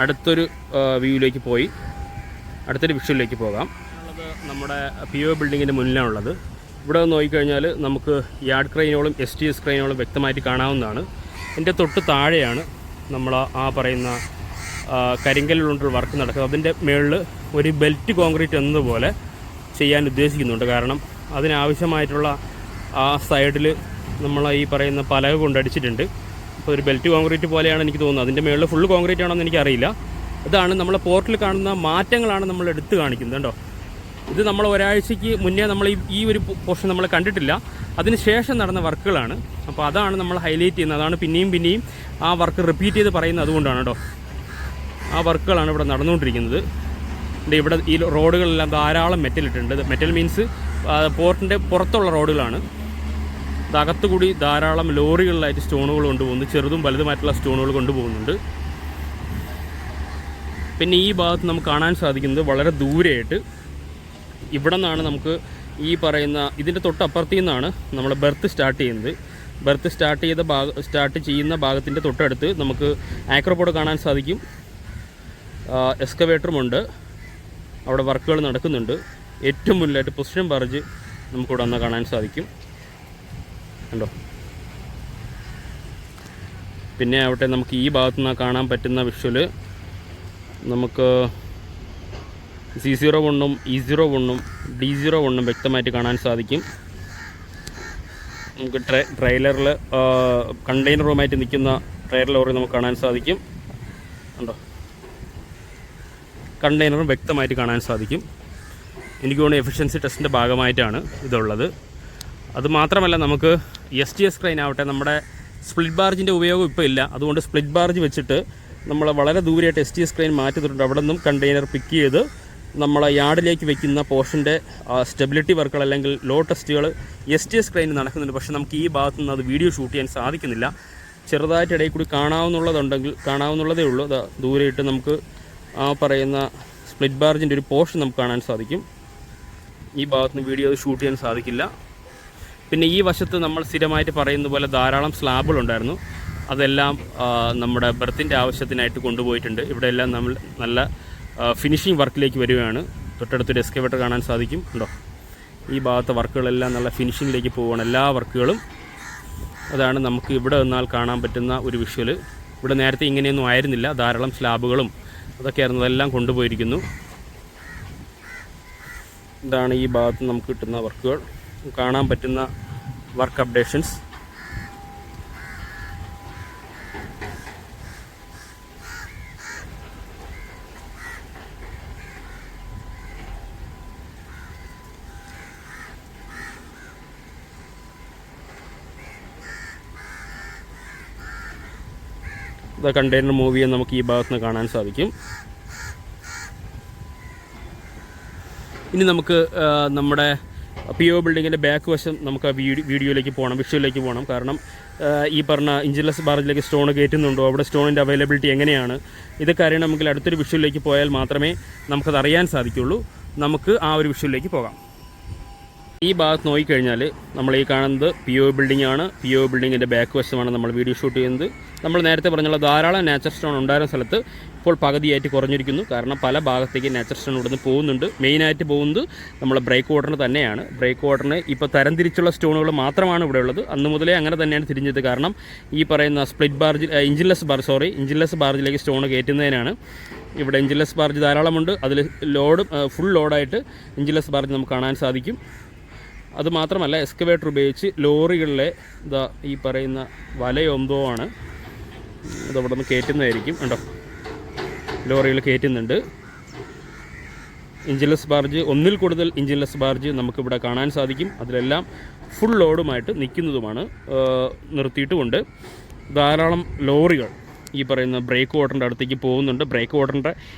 അടുത്തൊരു വ്യൂവിലേക്ക് പോയി അടുത്തൊരു വിഷ്വലിലേക്ക് പോകാം. നമ്മുടെ PO ബിൽഡിങ്ങിൻ്റെ മുന്നിലാണുള്ളത്. ഇവിടെ നോക്കിക്കഴിഞ്ഞാൽ നമുക്ക് യാർഡ് ക്രെയിനുകളും STS ക്രെയിനുകളും വ്യക്തമായിട്ട് കാണാവുന്നതാണ്. എൻ്റെ തൊട്ട് താഴെയാണ് നമ്മൾ ആ പറയുന്ന കരിങ്കല്ലുകൊണ്ടുള്ള വർക്ക് നടക്കുന്നത്. അതിൻ്റെ മുകളിൽ ഒരു ബെൽറ്റ് കോൺക്രീറ്റ് എന്നതുപോലെ ചെയ്യാൻ ഉദ്ദേശിക്കുന്നുണ്ട്. കാരണം അതിനാവശ്യമായിട്ടുള്ള ആ സൈഡിൽ നമ്മൾ ഈ പറയുന്ന പലക കൊണ്ടടിച്ചിട്ടുണ്ട്. അപ്പോൾ ഒരു ബെൽറ്റ് കോൺക്രീറ്റ് പോലെയാണ് എനിക്ക് തോന്നുന്നത്. അതിൻ്റെ മുകളിൽ ഫുൾ കോൺക്രീറ്റ് ആണോ എന്ന് എനിക്കറിയില്ല. ഇതാണ് നമ്മൾ പോർട്ടിൽ കാണുന്ന മാറ്റങ്ങളാണ് നമ്മൾ എടുത്ത് കാണിക്കുന്നത്. കേട്ടോ, ഇത് നമ്മൾ ഒരാഴ്ചയ്ക്ക് മുന്നേ നമ്മൾ ഈ ഒരു പോർഷൻ നമ്മൾ കണ്ടിട്ടില്ല. അതിന് ശേഷം നടന്ന വർക്കുകളാണ്. അപ്പോൾ അതാണ് നമ്മൾ ഹൈലൈറ്റ് ചെയ്യുന്നത്. അതാണ് പിന്നെയും ആ വർക്ക് റിപ്പീറ്റ് ചെയ്ത് പറയുന്നത്. അതുകൊണ്ടാണ് കേട്ടോ. ആ വർക്കുകളാണ് ഇവിടെ നടന്നുകൊണ്ടിരിക്കുന്നത്. ഇവിടെ ഈ റോഡുകളെല്ലാം ധാരാളം മെറ്റലിട്ടുണ്ട്. മെറ്റൽ മീൻസ് പോർട്ടിൻ്റെ പുറത്തുള്ള റോഡുകളാണ്. അകത്തുകൂടി ധാരാളം ലോറികളിലായിട്ട് സ്റ്റോണുകൾ കൊണ്ടുപോകുന്നു. ചെറുതും വലുതുമായിട്ടുള്ള സ്റ്റോണുകൾ കൊണ്ടുപോകുന്നുണ്ട്. പിന്നെ ഈ ഭാഗത്ത് നമുക്ക് കാണാൻ സാധിക്കുന്നത് വളരെ ദൂരെയായിട്ട് ഇവിടെ നിന്നാണ് നമുക്ക് ഈ പറയുന്ന ഇതിൻ്റെ തൊട്ടപ്പുറത്തു നിന്നാണ് നമ്മൾ ബെർത്ത് സ്റ്റാർട്ട് ചെയ്യുന്നത്. ബെർത്ത് സ്റ്റാർട്ട് ചെയ്യുന്ന ഭാഗത്തിൻ്റെ തൊട്ടടുത്ത് നമുക്ക് ആക്രോപോഡ് കാണാൻ സാധിക്കും. എക്സ്കവേറ്ററുമുണ്ട്. അവിടെ വർക്കുകൾ നടക്കുന്നുണ്ട്. ഏറ്റവും മുന്നിലായിട്ട് പൊസിഷൻ ബാർജ് നമുക്കിവിടെ വന്ന് കാണാൻ സാധിക്കും. കണ്ടോ? പിന്നെ ആവട്ടെ നമുക്ക് ഈ ഭാഗത്തു നിന്ന് കാണാൻ പറ്റുന്ന വിഷ്വല് നമുക്ക് C01 E01 D01 വ്യക്തമായിട്ട് കാണാൻ സാധിക്കും. നമുക്ക് ട്രെയിലറിൽ കണ്ടെയ്നറുമായിട്ട് നിൽക്കുന്ന ട്രെയിലർ ലോറി നമുക്ക് കാണാൻ സാധിക്കും. കണ്ടോ? കണ്ടെയ്നറും വ്യക്തമായിട്ട് കാണാൻ സാധിക്കും. എനിക്ക് തോന്നുന്നു എഫിഷ്യൻസി ടെസ്റ്റിൻ്റെ ഭാഗമായിട്ടാണ് ഇതുള്ളത്. അതുമാത്രമല്ല നമുക്ക് STS ക്രെയിൻ ആവട്ടെ, നമ്മുടെ സ്പ്ലിറ്റ് ബാർജിൻ്റെ ഉപയോഗം ഇപ്പോൾ ഇല്ല. അതുകൊണ്ട് സ്പ്ലിറ്റ് ബാർജ് വെച്ചിട്ട് നമ്മൾ വളരെ ദൂരെയായിട്ട് STS ക്രെയിൻ മാറ്റിയിട്ടുണ്ട്. അവിടെ നിന്നും കണ്ടെയ്നർ പിക്ക് ചെയ്ത് നമ്മൾ യാർഡിലേക്ക് വെക്കുന്ന പോർഷൻ്റെ സ്റ്റെബിലിറ്റി വർക്കുകൾ അല്ലെങ്കിൽ ലോ ടെസ്റ്റുകൾ STS ക്രെയിൻ നടക്കുന്നുണ്ട്. പക്ഷേ നമുക്ക് ഈ ഭാഗത്തു നിന്ന് അത് വീഡിയോ ഷൂട്ട് ചെയ്യാൻ സാധിക്കുന്നില്ല. ചെറുതായിട്ട് ഇടയിൽ കൂടി കാണാവുന്നുള്ളതേ ഉള്ളൂ. അത് ദൂരെയിട്ട് നമുക്ക് ആ പറയുന്ന സ്പ്ലിറ്റ് ബാർജിൻ്റെ ഒരു പോർഷൻ നമുക്ക് കാണാൻ സാധിക്കും. ഈ ഭാഗത്തുനിന്ന് വീഡിയോ ഷൂട്ട് ചെയ്യാൻ സാധിക്കില്ല. പിന്നെ ഈ വശത്ത് നമ്മൾ സ്ഥിരമായിട്ട് പറയുന്ന പോലെ ധാരാളം സ്ലാബുകളുണ്ടായിരുന്നു. അതെല്ലാം നമ്മുടെ ബെർത്തിൻ്റെ ആവശ്യത്തിനായിട്ട് കൊണ്ടുപോയിട്ടുണ്ട്. ഇവിടെയെല്ലാം നമ്മൾ നല്ല ഫിനിഷിംഗ് വർക്കിലേക്ക് വരികയാണ്. തൊട്ടടുത്തൊരു എക്സ്കവേറ്റർ കാണാൻ സാധിക്കും. ഉണ്ടോ? ഈ ഭാഗത്തെ വർക്കുകളെല്ലാം നല്ല ഫിനിഷിങ്ങിലേക്ക് പോവുകയാണ് എല്ലാ വർക്കുകളും. അതാണ് നമുക്ക് ഇവിടെ നിന്നാൽ കാണാൻ പറ്റുന്ന ഒരു വിഷ്വല്. ഇവിടെ നേരത്തെ ഇങ്ങനെയൊന്നും ആയിരുന്നില്ല. ധാരാളം സ്ലാബുകളും അതൊക്കെയായിരുന്നു. അതെല്ലാം കൊണ്ടുപോയിരിക്കുന്നു. ഇതാണ് ഈ ഭാഗത്ത് നമുക്ക് കിട്ടുന്ന വർക്കുകൾ, കാണാൻ പറ്റുന്ന വർക്ക് അപ്ഡേഷൻസ്. കണ്ടെയ്നർ മൂവ് ചെയ്യാൻ നമുക്ക് ഈ ഭാഗത്ത് നിന്ന് കാണാൻ സാധിക്കും. ഇനി നമുക്ക് നമ്മുടെ PO ബിൽഡിങ്ങിൻ്റെ ബാക്ക് വശം നമുക്ക് ആ വീഡിയോയിലേക്ക് പോകണം, വിഷ്വലിലേക്ക് പോകണം. കാരണം ഈ പറഞ്ഞ ഇഞ്ചിലെസ് ബാർജിലേക്ക് സ്റ്റോൺ കയറ്റുന്നുണ്ടോ, അവിടെ സ്റ്റോണിൻ്റെ അവൈലബിലിറ്റി എങ്ങനെയാണ്, ഇതൊക്കെ അറിയണമെങ്കിൽ അടുത്തൊരു വിഷ്വലിലേക്ക് പോയാൽ മാത്രമേ നമുക്കത് അറിയാൻ സാധിക്കുള്ളൂ. നമുക്ക് ആ ഒരു വിഷ്വലിലേക്ക് പോകാം. ഈ ഭാഗത്ത് നോക്കിക്കഴിഞ്ഞാൽ നമ്മൾ ഈ കാണുന്നത് PO ബിൽഡിംഗ് ആണ്. PO ബിൽഡിങ്ങിൻ്റെ ബാക്ക് വശമാണ് നമ്മൾ വീഡിയോ ഷൂട്ട് ചെയ്യുന്നത്. നമ്മൾ നേരത്തെ പറഞ്ഞുള്ള ധാരാളം നാച്ചുറൽ സ്റ്റോൺ ഉണ്ടായിരുന്ന സ്ഥലത്ത് ഇപ്പോൾ പകുതിയായിട്ട് കുറഞ്ഞിരിക്കുന്നു. കാരണം പല ഭാഗത്തേക്ക് നാച്ചുറൽ സ്റ്റോൺ ഇവിടുന്ന് പോകുന്നുണ്ട്. മെയിനായിട്ട് പോകുന്നത് നമ്മൾ ബ്രേക്ക് വാട്ടറിന് തന്നെയാണ്. ബ്രേക്ക് വാട്ടറിന് ഇപ്പോൾ തരംതിരിച്ചുള്ള സ്റ്റോണുകൾ മാത്രമാണ് ഇവിടെ ഉള്ളത്. അന്ന് മുതലേ അങ്ങനെ തന്നെയാണ് തിരിഞ്ഞത്. കാരണം ഈ പറയുന്ന സ്പ്ലിറ്റ് ബാർജ് ഇഞ്ചിൻലെസ് ബാർജിലേക്ക് സ്റ്റോൺ കയറ്റുന്നതിനാണ്. ഇവിടെ ഇഞ്ചിൻലെസ് ബാർജ് ധാരാളമുണ്ട്. അതിൽ ഫുൾ ലോഡായിട്ട് ഇഞ്ചിൻലെസ് ബാർജ് നമുക്ക് കാണാൻ സാധിക്കും. അതുമാത്രമല്ല എക്സ്കവേറ്റർ ഉപയോഗിച്ച് ലോറികളിലെ ഈ പറയുന്ന വലയൊന്തോ ആണ് അതവിടെ നിന്ന് കയറ്റുന്നതായിരിക്കും. ഉണ്ടോ? ലോറികൾ കയറ്റുന്നുണ്ട്. ഇഞ്ചിൻലെസ് ബാർജ്, ഒന്നിൽ കൂടുതൽ ഇഞ്ചിൻലെസ് ബാർജ് നമുക്കിവിടെ കാണാൻ സാധിക്കും. അതിലെല്ലാം ഫുൾ ലോഡുമായിട്ട് നിൽക്കുന്നതുമാണ്, നിർത്തിയിട്ടുമുണ്ട്. ധാരാളം ലോറികൾ ഈ പറയുന്ന ബ്രേക്ക് വാട്ടറിൻ്റെ അടുത്തേക്ക് പോകുന്നുണ്ട്. ബ്രേക്ക് വാട്ടറിൻ്റെ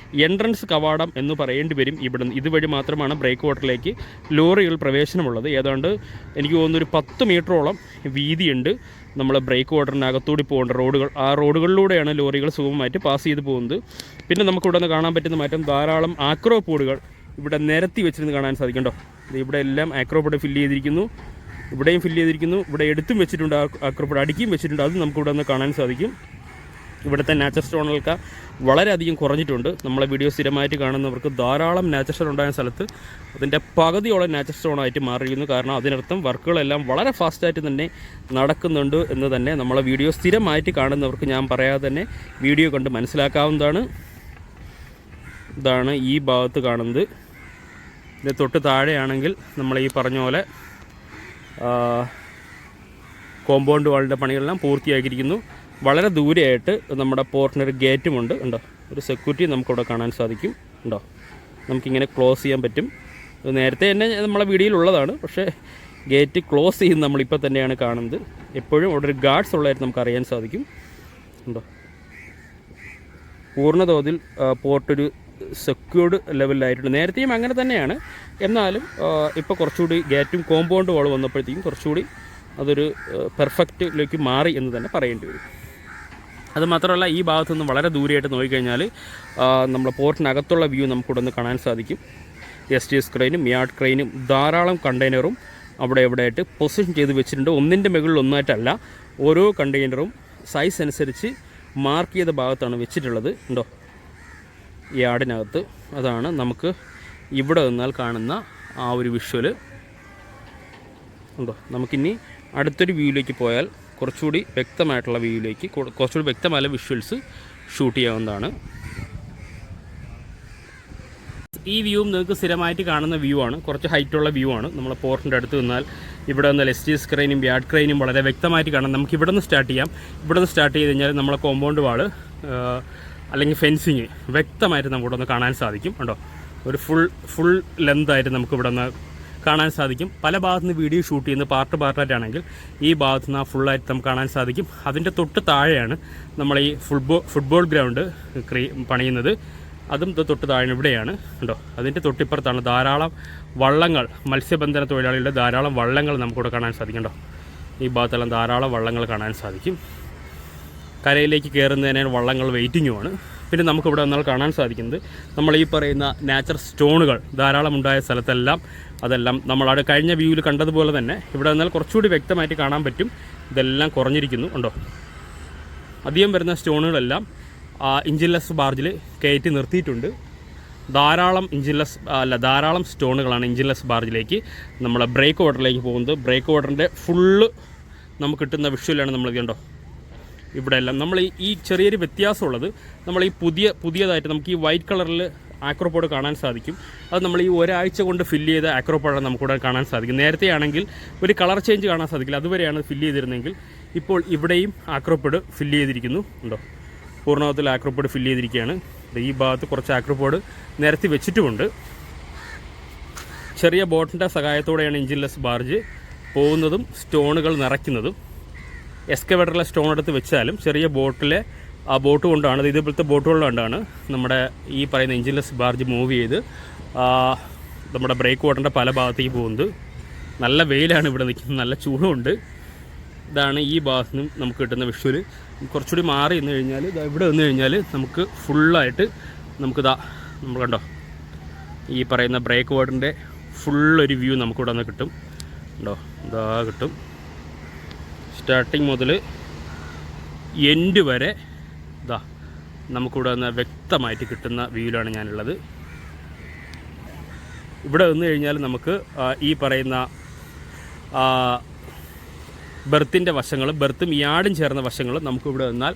എൻട്രൻസ് കവാടം എന്ന് പറയേണ്ടി വരും. ഇതുവഴി മാത്രമാണ് ബ്രേക്ക് വാട്ടറിലേക്ക് ലോറികൾ പ്രവേശനമുള്ളത്. ഏതാണ്ട് എനിക്ക് തോന്നുന്നു ഒരു 10 മീറ്ററോളം വീതിയുണ്ട് നമ്മൾ ബ്രേക്ക് വാട്ടറിനകത്തൂടി പോകേണ്ട റോഡുകൾ. ആ റോഡുകളിലൂടെയാണ് ലോറികൾ സുഗമമായിട്ട് പാസ് ചെയ്ത് പോകുന്നത്. പിന്നെ നമുക്കിവിടെ നിന്ന് കാണാൻ പറ്റുന്ന മാറ്റം, ധാരാളം ആക്രോപോഡുകൾ ഇവിടെ നിരത്തി വെച്ചിരുന്ന് കാണാൻ സാധിക്കണ്ടോ. ഇവിടെ എല്ലാം ആക്രോപോഡ് ഫില്ല് ചെയ്തിരിക്കുന്നു, ഇവിടെയും ഫില്ല് ചെയ്തിരിക്കുന്നു, ഇവിടെ എടുത്തും വെച്ചിട്ടുണ്ട്, ആക്രോപോഡ് അടുക്കിയും വെച്ചിട്ടുണ്ട്. അത് നമുക്കിവിടെ നിന്ന് കാണാൻ സാധിക്കും. ഇവിടുത്തെ നാച്ചർ സ്റ്റോണുകൾക്ക് വളരെയധികം കുറഞ്ഞിട്ടുണ്ട്. നമ്മളെ വീഡിയോ സ്ഥിരമായിട്ട് കാണുന്നവർക്ക് ധാരാളം നാച്ചർ സ്റ്റോൺ ഉണ്ടായ സ്ഥലത്ത് അതിൻ്റെ പകുതിയോളം നാച്ചർ സ്റ്റോണായിട്ട് മാറിയിരിക്കുന്നു. കാരണം അതിനർത്ഥം വർക്കുകളെല്ലാം വളരെ ഫാസ്റ്റായിട്ട് തന്നെ നടക്കുന്നുണ്ട് എന്ന് തന്നെ നമ്മളെ വീഡിയോ സ്ഥിരമായിട്ട് കാണുന്നവർക്ക് ഞാൻ പറയാതെ തന്നെ വീഡിയോ കണ്ട് മനസ്സിലാക്കാവുന്നതാണ്. ഇതാണ് ഈ ഭാഗത്ത് കാണുന്നത്. ഇത് തൊട്ട് താഴെയാണെങ്കിൽ നമ്മൾ ഈ പറഞ്ഞ പോലെ കോമ്പൗണ്ട് വാളിൻ്റെ പണികളെല്ലാം പൂർത്തിയാക്കിയിരിക്കുന്നു. വളരെ ദൂരെയായിട്ട് നമ്മുടെ പോർട്ടിനൊരു ഗേറ്റുമുണ്ട്. ഉണ്ടോ, ഒരു സെക്യൂരിറ്റി നമുക്കിവിടെ കാണാൻ സാധിക്കും. ഉണ്ടോ, നമുക്കിങ്ങനെ ക്ലോസ് ചെയ്യാൻ പറ്റും. നേരത്തെ തന്നെ നമ്മളെ വീഡിയോയിലുള്ളതാണ്, പക്ഷേ ഗേറ്റ് ക്ലോസ് ചെയ്യുന്ന നമ്മളിപ്പോൾ തന്നെയാണ് കാണുന്നത്. എപ്പോഴും അവിടെ ഒരു ഗാർഡ്സ് ഉള്ളതായിട്ട് നമുക്കറിയാൻ സാധിക്കും. ഉണ്ടോ, പൂർണ്ണതോതിൽ പോർട്ടൊരു സെക്യൂർഡ് ലെവലിലായിട്ടുണ്ട്. നേരത്തെയും അങ്ങനെ തന്നെയാണ്, എന്നാലും ഇപ്പോൾ കുറച്ചുകൂടി ഗേറ്റും കോമ്പൗണ്ട് വാൾ വന്നപ്പോഴത്തേക്കും കുറച്ചുകൂടി അതൊരു പെർഫെക്റ്റിലേക്ക് മാറി എന്ന് തന്നെ പറയേണ്ടി വരും. അതുമാത്രമല്ല, ഈ ഭാഗത്തുനിന്ന് വളരെ ദൂരെയായിട്ട് നോക്കിക്കഴിഞ്ഞാൽ നമ്മൾ പോർട്ടിനകത്തുള്ള വ്യൂ നമുക്കിവിടെ നിന്ന് കാണാൻ സാധിക്കും. STS ക്രെയിനും യാർഡ് ക്രെയിനും ധാരാളം കണ്ടെയ്നറും അവിടെ എവിടെയായിട്ട് പൊസിഷൻ ചെയ്ത് വെച്ചിട്ടുണ്ട്. ഒന്നിൻ്റെ മുകളിൽ ഒന്നായിട്ടല്ല, ഓരോ കണ്ടെയ്നറും സൈസ് അനുസരിച്ച് മാർക്ക് ചെയ്ത ഭാഗത്താണ് വെച്ചിട്ടുള്ളത്. ഉണ്ടോ, യാർഡിനകത്ത്. അതാണ് നമുക്ക് ഇവിടെ നിന്നാൽ കാണുന്ന ആ ഒരു വിഷ്വൽ. ഉണ്ടോ, നമുക്കിനി അടുത്തൊരു വ്യൂയിലേക്ക് പോയാൽ കുറച്ചുകൂടി വ്യക്തമായിട്ടുള്ള വ്യൂയിലേക്ക്, കുറച്ചുകൂടി വ്യക്തമായ വിഷ്വൽസ് ഷൂട്ട് ചെയ്യാവുന്നതാണ്. ഈ വ്യൂവും നിങ്ങൾക്ക് സ്ഥിരമായിട്ട് കാണുന്ന വ്യൂ ആണ്, കുറച്ച് ഹൈറ്റുള്ള വ്യൂ ആണ്. നമ്മൾ പോർട്ടിൻ്റെ അടുത്ത് നിന്നാൽ ഇവിടെ നിന്ന് STS ക്രെയിനും യാർഡ് ക്രെയിനും വളരെ വ്യക്തമായിട്ട് കാണാം. നമുക്ക് ഇവിടെ നിന്ന് സ്റ്റാർട്ട് ചെയ്യാം. ഇവിടെ നിന്ന് സ്റ്റാർട്ട് ചെയ്ത് കഴിഞ്ഞാൽ നമ്മളെ കോമ്പൗണ്ട് വാള് അല്ലെങ്കിൽ ഫെൻസിങ് വ്യക്തമായിട്ട് നമുക്കിവിടെ നിന്ന് കാണാൻ സാധിക്കും. ഉണ്ടോ, ഒരു ഫുൾ ലെന്തായിട്ട് നമുക്കിവിടെ നിന്ന് കാണാൻ സാധിക്കും. പല ഭാഗത്തുനിന്ന് വീഡിയോ ഷൂട്ട് ചെയ്യുന്നത് പാർട്ടായിട്ടാണെങ്കിൽ ഈ ഭാഗത്തു നിന്ന് ഫുള്ളായിട്ട് നമുക്ക് കാണാൻ സാധിക്കും. അതിൻ്റെ തൊട്ട് താഴെയാണ് നമ്മൾ ഈ ഫുട്ബോൾ ഗ്രൗണ്ട് പണിയുന്നത്. അതും തൊട്ട് താഴെ ഇവിടെയാണ്. ഉണ്ടോ, അതിൻ്റെ തൊട്ടിപ്പുറത്താണ് ധാരാളം വള്ളങ്ങൾ, മത്സ്യബന്ധന തൊഴിലാളികളുടെ ധാരാളം വള്ളങ്ങൾ നമുക്കിവിടെ കാണാൻ സാധിക്കുന്നുണ്ടോ. ഈ ഭാഗത്തെല്ലാം ധാരാളം വള്ളങ്ങൾ കാണാൻ സാധിക്കും. കരയിലേക്ക് കയറുന്നതിന് വള്ളങ്ങൾ വെയിറ്റിങ്ങുമാണ്. പിന്നെ നമുക്കിവിടെ വന്നാൽ കാണാൻ സാധിക്കുന്നത് നമ്മൾ ഈ പറയുന്ന നാച്ചർ സ്റ്റോണുകൾ ധാരാളം ഉണ്ടായ സ്ഥലത്തെല്ലാം അതെല്ലാം നമ്മളവിടെ കഴിഞ്ഞ വ്യൂവിൽ കണ്ടതുപോലെ തന്നെ ഇവിടെ വന്നാൽ കുറച്ചുകൂടി വ്യക്തമായിട്ട് കാണാൻ പറ്റും. ഇതെല്ലാം കുറഞ്ഞിരിക്കുന്നു. ഉണ്ടോ, അധികം വരുന്ന സ്റ്റോണുകളെല്ലാം ഇഞ്ചിൻലെസ് ബാർജിൽ കയറ്റി നിർത്തിയിട്ടുണ്ട്. ധാരാളം സ്റ്റോണുകളാണ് ഇഞ്ചിൻലെസ് ബാർജിലേക്ക് നമ്മളെ ബ്രേക്ക് വാട്ടറിലേക്ക് പോകുന്നത്. ബ്രേക്ക് വാട്ടറിൻ്റെ ഫുള്ള് നമുക്ക് കിട്ടുന്ന വിഷ്വലാണ് നമ്മൾ കണ്ടോ. ഇവിടെ എല്ലാം നമ്മൾ ഈ ചെറിയൊരു വ്യത്യാസമുള്ളത്, നമ്മൾ ഈ പുതിയതായിട്ട് നമുക്ക് ഈ വൈറ്റ് കളറിൽ ആക്രോപോഡ് കാണാൻ സാധിക്കും. അത് നമ്മൾ ഈ ഒരാഴ്ച കൊണ്ട് ഫില്ല് ചെയ്ത ആക്രോപോഡാണ് നമുക്കിവിടെ കാണാൻ സാധിക്കും. നേരത്തെ ആണെങ്കിൽ ഒരു കളർ ചേഞ്ച് കാണാൻ സാധിക്കില്ല, അതുവരെയാണ് ഫില്ല് ചെയ്തിരുന്നെങ്കിൽ. ഇപ്പോൾ ഇവിടെയും ആക്രോപോഡ് ഫില്ല് ചെയ്തിരിക്കുന്നു. ഉണ്ടോ, പൂർണ്ണത്തിൽ ആക്രോപോഡ് ഫില്ല് ചെയ്തിരിക്കുകയാണ്. ഈ ഭാഗത്ത് കുറച്ച് ആക്രോപോഡ് നിരത്തി വെച്ചിട്ടുമുണ്ട്. ചെറിയ ബോട്ടിൻ്റെ സഹായത്തോടെയാണ് ഇഞ്ചിൻലെസ് ബാർജ് പോകുന്നതും സ്റ്റോണുകൾ നിറയ്ക്കുന്നതും. എക്സ്കവേറ്ററിലെ സ്റ്റോൺ എടുത്ത് വെച്ചാലും ചെറിയ ബോട്ടിലെ ആ ബോട്ട് കൊണ്ടാണ്, ഇതുപോലത്തെ ബോട്ടുകൾ കൊണ്ടാണ് നമ്മുടെ ഈ പറയുന്ന ഇഞ്ചിൻലെസ് ബാർജ് മൂവ് ചെയ്ത് നമ്മുടെ ബ്രേക്ക് വാട്ടറിൻ്റെ പല ഭാഗത്തേക്ക് പോകുന്നത്. നല്ല വെയിലാണ് ഇവിടെ നിൽക്കുന്നത്, നല്ല ചൂടുമുണ്ട്. ഇതാണ് ഈ ഭാഗത്ത് നിന്നും നമുക്ക് കിട്ടുന്ന വിഷ്വൽ. കുറച്ചുകൂടി മാറി നിന്ന് കഴിഞ്ഞാൽ ഇവിടെ വന്നു കഴിഞ്ഞാൽ നമുക്ക് ഫുള്ളായിട്ട് നമ്മൾ കണ്ടോ ഈ പറയുന്ന ബ്രേക്ക് വാട്ടറിൻ്റെ ഫുള്ളൊരു വ്യൂ നമുക്കിവിടെ നിന്ന് കിട്ടും. ഉണ്ടോ, കിട്ടും. സ്റ്റാർട്ടിങ് മുതൽ എൻഡ് വരെ നമുക്കിവിടെ നിന്ന് വ്യക്തമായിട്ട് കിട്ടുന്ന വ്യൂവിലാണ് ഞാനുള്ളത്. ഇവിടെ വന്നു കഴിഞ്ഞാൽ നമുക്ക് ഈ പറയുന്ന ബെർത്തിൻ്റെ വശങ്ങൾ, ബെർത്തും യാർഡും ചേർന്ന വശങ്ങൾ നമുക്കിവിടെ നിന്നാൽ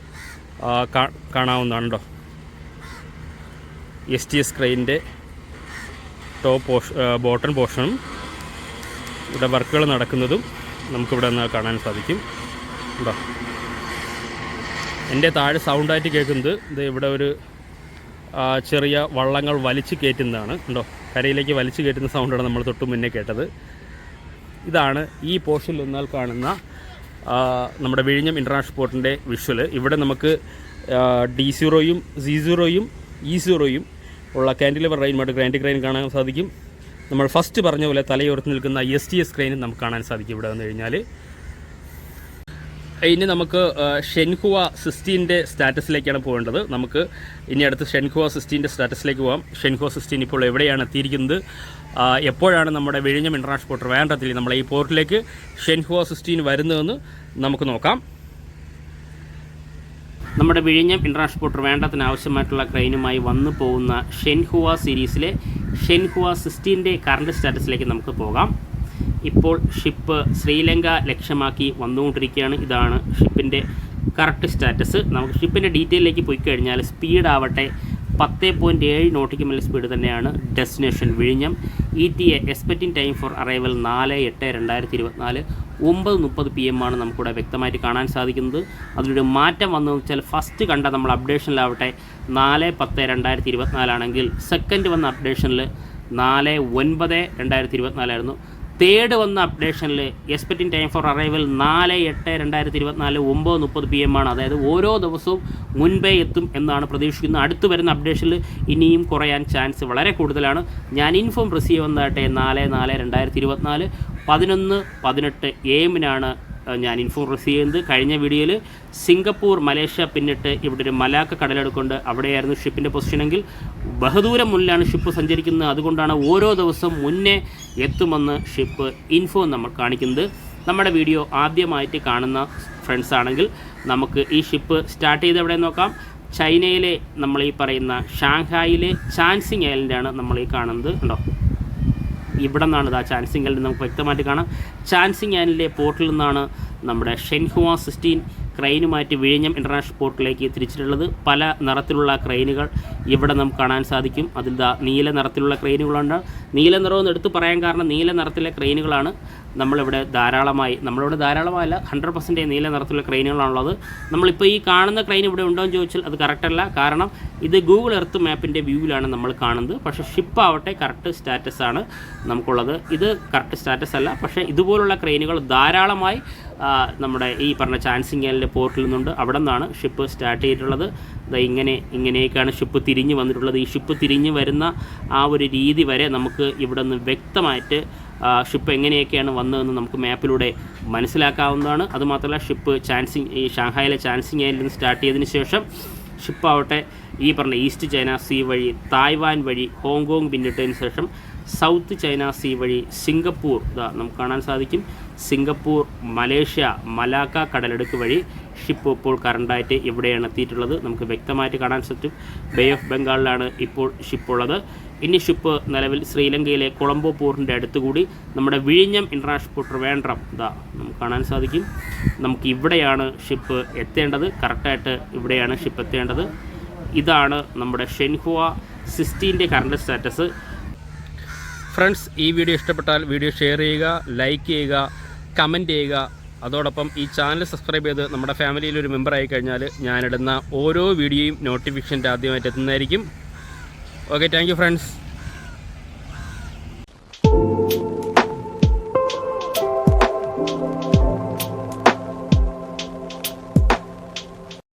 കാണാവുന്നതാണ്. കേട്ടോ, STS ക്രെയിൻ്റെ ബോട്ടം പോർഷനും ഇവിടെ വർക്കുകൾ നടക്കുന്നതും നമുക്കിവിടെ നിന്ന് കാണാൻ സാധിക്കും. ഉണ്ടോ, എൻ്റെ താഴെ സൗണ്ടായിട്ട് കേൾക്കുന്നത് ഇത് ഇവിടെ ഒരു ചെറിയ വള്ളങ്ങൾ വലിച്ച് കയറ്റുന്നതാണ്. ഉണ്ടോ, കരയിലേക്ക് വലിച്ചു കയറ്റുന്ന സൗണ്ടാണ് നമ്മൾ തൊട്ട് മുന്നേ കേട്ടത്. ഇതാണ് ഈ പോർഷനിൽ നിന്നാൽ കാണുന്ന നമ്മുടെ വിഴിഞ്ഞം ഇൻ്റർനാഷണൽ പോർട്ടിൻ്റെ വിഷ്വൽ. ഇവിടെ നമുക്ക് D0യും Z0യും E0യും ഉള്ള കാൻറ്റിലിവർ റെയിൻമായിട്ട് ഗ്രാൻഡ് ക്രെയിൻ കാണാൻ സാധിക്കും. നമ്മൾ ഫസ്റ്റ് പറഞ്ഞ പോലെ തലയുയർത്തി നിൽക്കുന്ന STS ക്രെയിനും നമുക്ക് കാണാൻ സാധിക്കും ഇവിടെ വന്നു കഴിഞ്ഞാൽ. ഇനി നമുക്ക് ഷെൻഹുവ 16ൻ്റെ സ്റ്റാറ്റസിലേക്കാണ് പോകേണ്ടത്. നമുക്ക് ഇനി അടുത്ത് ഷെൻഹുവ 16ൻ്റെ സ്റ്റാറ്റസിലേക്ക് പോകാം. ഷെൻഹുവ 16 ഇപ്പോൾ എവിടെയാണ് എത്തിയിരിക്കുന്നത്, എപ്പോഴാണ് നമ്മുടെ വിഴിഞ്ഞം ഇൻ്റർനാഷണൽ പോർട്ട് ട്രിവാൻഡ്രത്തിൽ നമ്മളെ ഈ പോർട്ടിലേക്ക് ഷെൻഹുവ 16 വരുന്നതെന്ന് നമുക്ക് നോക്കാം. നമ്മുടെ വിഴിഞ്ഞം ഇൻ്റർനാഷണൽ പോർട്ട് ട്രിവാൻഡ്രത്തിന് ആവശ്യമായിട്ടുള്ള ക്രെയിനുമായി വന്നു പോകുന്ന ഷെൻഹുവ സീരീസിലെ ഷെൻഹുവ 16ൻ്റെ കറണ്ട് സ്റ്റാറ്റസിലേക്ക് നമുക്ക് പോകാം. ഇപ്പോൾ ഷിപ്പ് ശ്രീലങ്ക ലക്ഷ്യമാക്കി വന്നുകൊണ്ടിരിക്കുകയാണ്. ഇതാണ് ഷിപ്പിൻ്റെ കറക്റ്റ് സ്റ്റാറ്റസ്. നമുക്ക് ഷിപ്പിൻ്റെ ഡീറ്റെയിലേക്ക് പോയി കഴിഞ്ഞാൽ സ്പീഡ് ആവട്ടെ 10.7 നോട്ടിക്കൽ മൈൽ സ്പീഡ് തന്നെയാണ്. ഡെസ്റ്റിനേഷൻ വിഴിഞ്ഞം. ETA expecting time for arrival 4/8/2024 9:30 PM ആണ് നമുക്കിവിടെ വ്യക്തമായിട്ട് കാണാൻ സാധിക്കുന്നത്. അതിലൊരു മാറ്റം വന്നു വെച്ചാൽ ഫസ്റ്റ് കണ്ട നമ്മൾ അപ്ഡേഷനിലാവട്ടെ 4/10/2024 ആണെങ്കിൽ സെക്കൻഡ് വന്ന അപ്ഡേഷനിൽ 4/9/2024 ആയിരുന്നു. തേർഡ് വന്ന അപ്ഡേഷനിൽ expecting time for arrival 4/8/2024 9:30 PM ആണ്. അതായത് ഓരോ ദിവസവും മുൻപേ എത്തും എന്നാണ് പ്രതീക്ഷിക്കുന്നത്. അടുത്ത് വരുന്ന അപ്ഡേഷനിൽ ഇനിയും കുറയാൻ ചാൻസ് വളരെ കൂടുതലാണ്. ഞാൻ ഇൻഫോം റിസീവ് വന്നതാട്ടെ 4/4/2024 11:18 AM ഞാൻ ഇൻഫോം റിസീവ് ചെയ്യുന്നത്. കഴിഞ്ഞ വീഡിയോയിൽ സിംഗപ്പൂർ മലേഷ്യ പിന്നിട്ട് ഇവിടെ ഒരു മലാക്ക കടലെടുക്കൊണ്ട് അവിടെയായിരുന്നു ഷിപ്പിൻ്റെ പൊസിഷനെങ്കിൽ ബഹുദൂരം മുന്നിലാണ് ഷിപ്പ് സഞ്ചരിക്കുന്നത്. അതുകൊണ്ടാണ് ഓരോ ദിവസം മുന്നേ എത്തുമെന്ന് ഷിപ്പ് ഇൻഫോ നമ്മൾ കാണിക്കുന്നത്. നമ്മുടെ വീഡിയോ ആദ്യമായിട്ട് കാണുന്ന ഫ്രണ്ട്സ് ആണെങ്കിൽ നമുക്ക് ഈ ഷിപ്പ് സ്റ്റാർട്ട് ചെയ്ത് എവിടെ നോക്കാം. ചൈനയിലെ നമ്മൾ ഈ പറയുന്ന ഷാങ്ഹായിലെ ചാൻസിങ് ഐലൻഡാണ് നമ്മൾ ഈ കാണുന്നത്. ഉണ്ടോ, ഇവിടെ നിന്നാണ് ഇതാ ചാൻസിങ് ഐലൻഡ് നമുക്ക് വ്യക്തമായിട്ട് കാണാം. ചാൻസിങ് ഐലൻഡിലെ പോർട്ടിൽ നിന്നാണ് നമ്മുടെ ഷെൻഹുവ 16 ക്രെയിനുമായിട്ട് വിഴിഞ്ഞം ഇൻ്റർനാഷണൽ പോർട്ടിലേക്ക് തിരിച്ചിട്ടുള്ളത്. പല നിറത്തിലുള്ള ക്രെയിനുകൾ ഇവിടെ നമുക്ക് കാണാൻ സാധിക്കും. അതിൽ നീല നിറത്തിലുള്ള ക്രെയിനുകളുണ്ട്. നീല നിറമെന്ന് എടുത്ത് പറയാൻ കാരണം നീല നിറത്തിലെ ക്രെയിനുകളാണ് നമ്മളിവിടെ ധാരാളമായല്ല 100% നീല നിറത്തിലുള്ള ക്രെയിനുകളാണുള്ളത്. നമ്മളിപ്പോൾ ഈ കാണുന്ന ക്രെയിൻ ഇവിടെ ഉണ്ടോ എന്ന് ചോദിച്ചാൽ അത് കറക്റ്റല്ല. കാരണം ഇത് ഗൂഗിൾ എർത്ത് മാപ്പിൻ്റെ വ്യൂവിലാണ് നമ്മൾ കാണുന്നത്. പക്ഷേ ഷിപ്പ് ആവട്ടെ കറക്റ്റ് സ്റ്റാറ്റസാണ് നമുക്കുള്ളത്. ഇത് കറക്റ്റ് സ്റ്റാറ്റസ് അല്ല. പക്ഷേ ഇതുപോലുള്ള ക്രെയിനുകൾ ധാരാളമായി നമ്മുടെ ഈ പറഞ്ഞ ചാൻസിങ് ഐലൻഡിലെ പോർട്ടിൽ നിന്നുണ്ട്. അവിടെ നിന്നാണ് ഷിപ്പ് സ്റ്റാർട്ട് ചെയ്തിട്ടുള്ളത്. ഇങ്ങനെയൊക്കെയാണ് ഷിപ്പ് തിരിഞ്ഞ് വന്നിട്ടുള്ളത്. ഈ ഷിപ്പ് തിരിഞ്ഞ് വരുന്ന ആ ഒരു രീതി വരെ നമുക്ക് ഇവിടെ നിന്ന് വ്യക്തമായിട്ട് ഷിപ്പ് എങ്ങനെയൊക്കെയാണ് വന്നതെന്ന് നമുക്ക് മാപ്പിലൂടെ മനസ്സിലാക്കാവുന്നതാണ്. അതുമാത്രമല്ല ഷിപ്പ് ഈ ഷാങ്ഹായിലെ ചാൻസിങ് ഐലൻഡിൽ നിന്ന് സ്റ്റാർട്ട് ചെയ്തതിന് ശേഷം ഷിപ്പാവട്ടെ ഈ പറഞ്ഞ ഈസ്റ്റ് ചൈന സീ വഴി തായ്വാൻ വഴി ഹോങ്കോങ് പിന്നിട്ടതിന് ശേഷം സൗത്ത് ചൈന സീ വഴി സിംഗപ്പൂർ നമുക്ക് കാണാൻ സാധിക്കും. സിംഗപ്പൂർ, മലേഷ്യ, മലാക്ക കടലെടുക്ക് വഴി ഷിപ്പ് ഇപ്പോൾ കറണ്ടായിട്ട് ഇവിടെയാണ് എത്തിയിട്ടുള്ളത്. നമുക്ക് വ്യക്തമായിട്ട് കാണാൻ സാധിക്കും. ബേ ഓഫ് ബംഗാളിലാണ് ഇപ്പോൾ ഷിപ്പുള്ളത്. ഇനി ഷിപ്പ് നിലവിൽ ശ്രീലങ്കയിലെ കൊളംബോ പോർട്ടിൻ്റെ അടുത്തുകൂടി നമ്മുടെ വിഴിഞ്ഞം ഇൻ്റർനാഷണൽ പോർട്ട് ട്രിവാൻഡ്രം നമുക്ക് കാണാൻ സാധിക്കും. നമുക്ക് ഇവിടെയാണ് ഷിപ്പ് എത്തേണ്ടത്. കറക്റ്റായിട്ട് ഇവിടെയാണ് ഷിപ്പ് എത്തേണ്ടത്. ഇതാണ് നമ്മുടെ ഷെൻഹുവ 16ൻ്റെ കറണ്ട് സ്റ്റാറ്റസ്. ഫ്രണ്ട്സ്, ഈ വീഡിയോ ഇഷ്ടപ്പെട്ടാൽ വീഡിയോ ഷെയർ ചെയ്യുക, ലൈക്ക് ചെയ്യുക, കമൻറ്റ് ചെയ്യുക. അതോടൊപ്പം ഈ ചാനൽ സബ്സ്ക്രൈബ് ചെയ്ത് നമ്മുടെ ഫാമിലിയിൽ ഒരു മെമ്പറായി കഴിഞ്ഞാൽ ഞാനിടുന്ന ഓരോ വീഡിയോയും നോട്ടിഫിക്കേഷൻ്റെ ആദ്യമായിട്ട് എത്തുന്നതായിരിക്കും. Okay, thank you friends.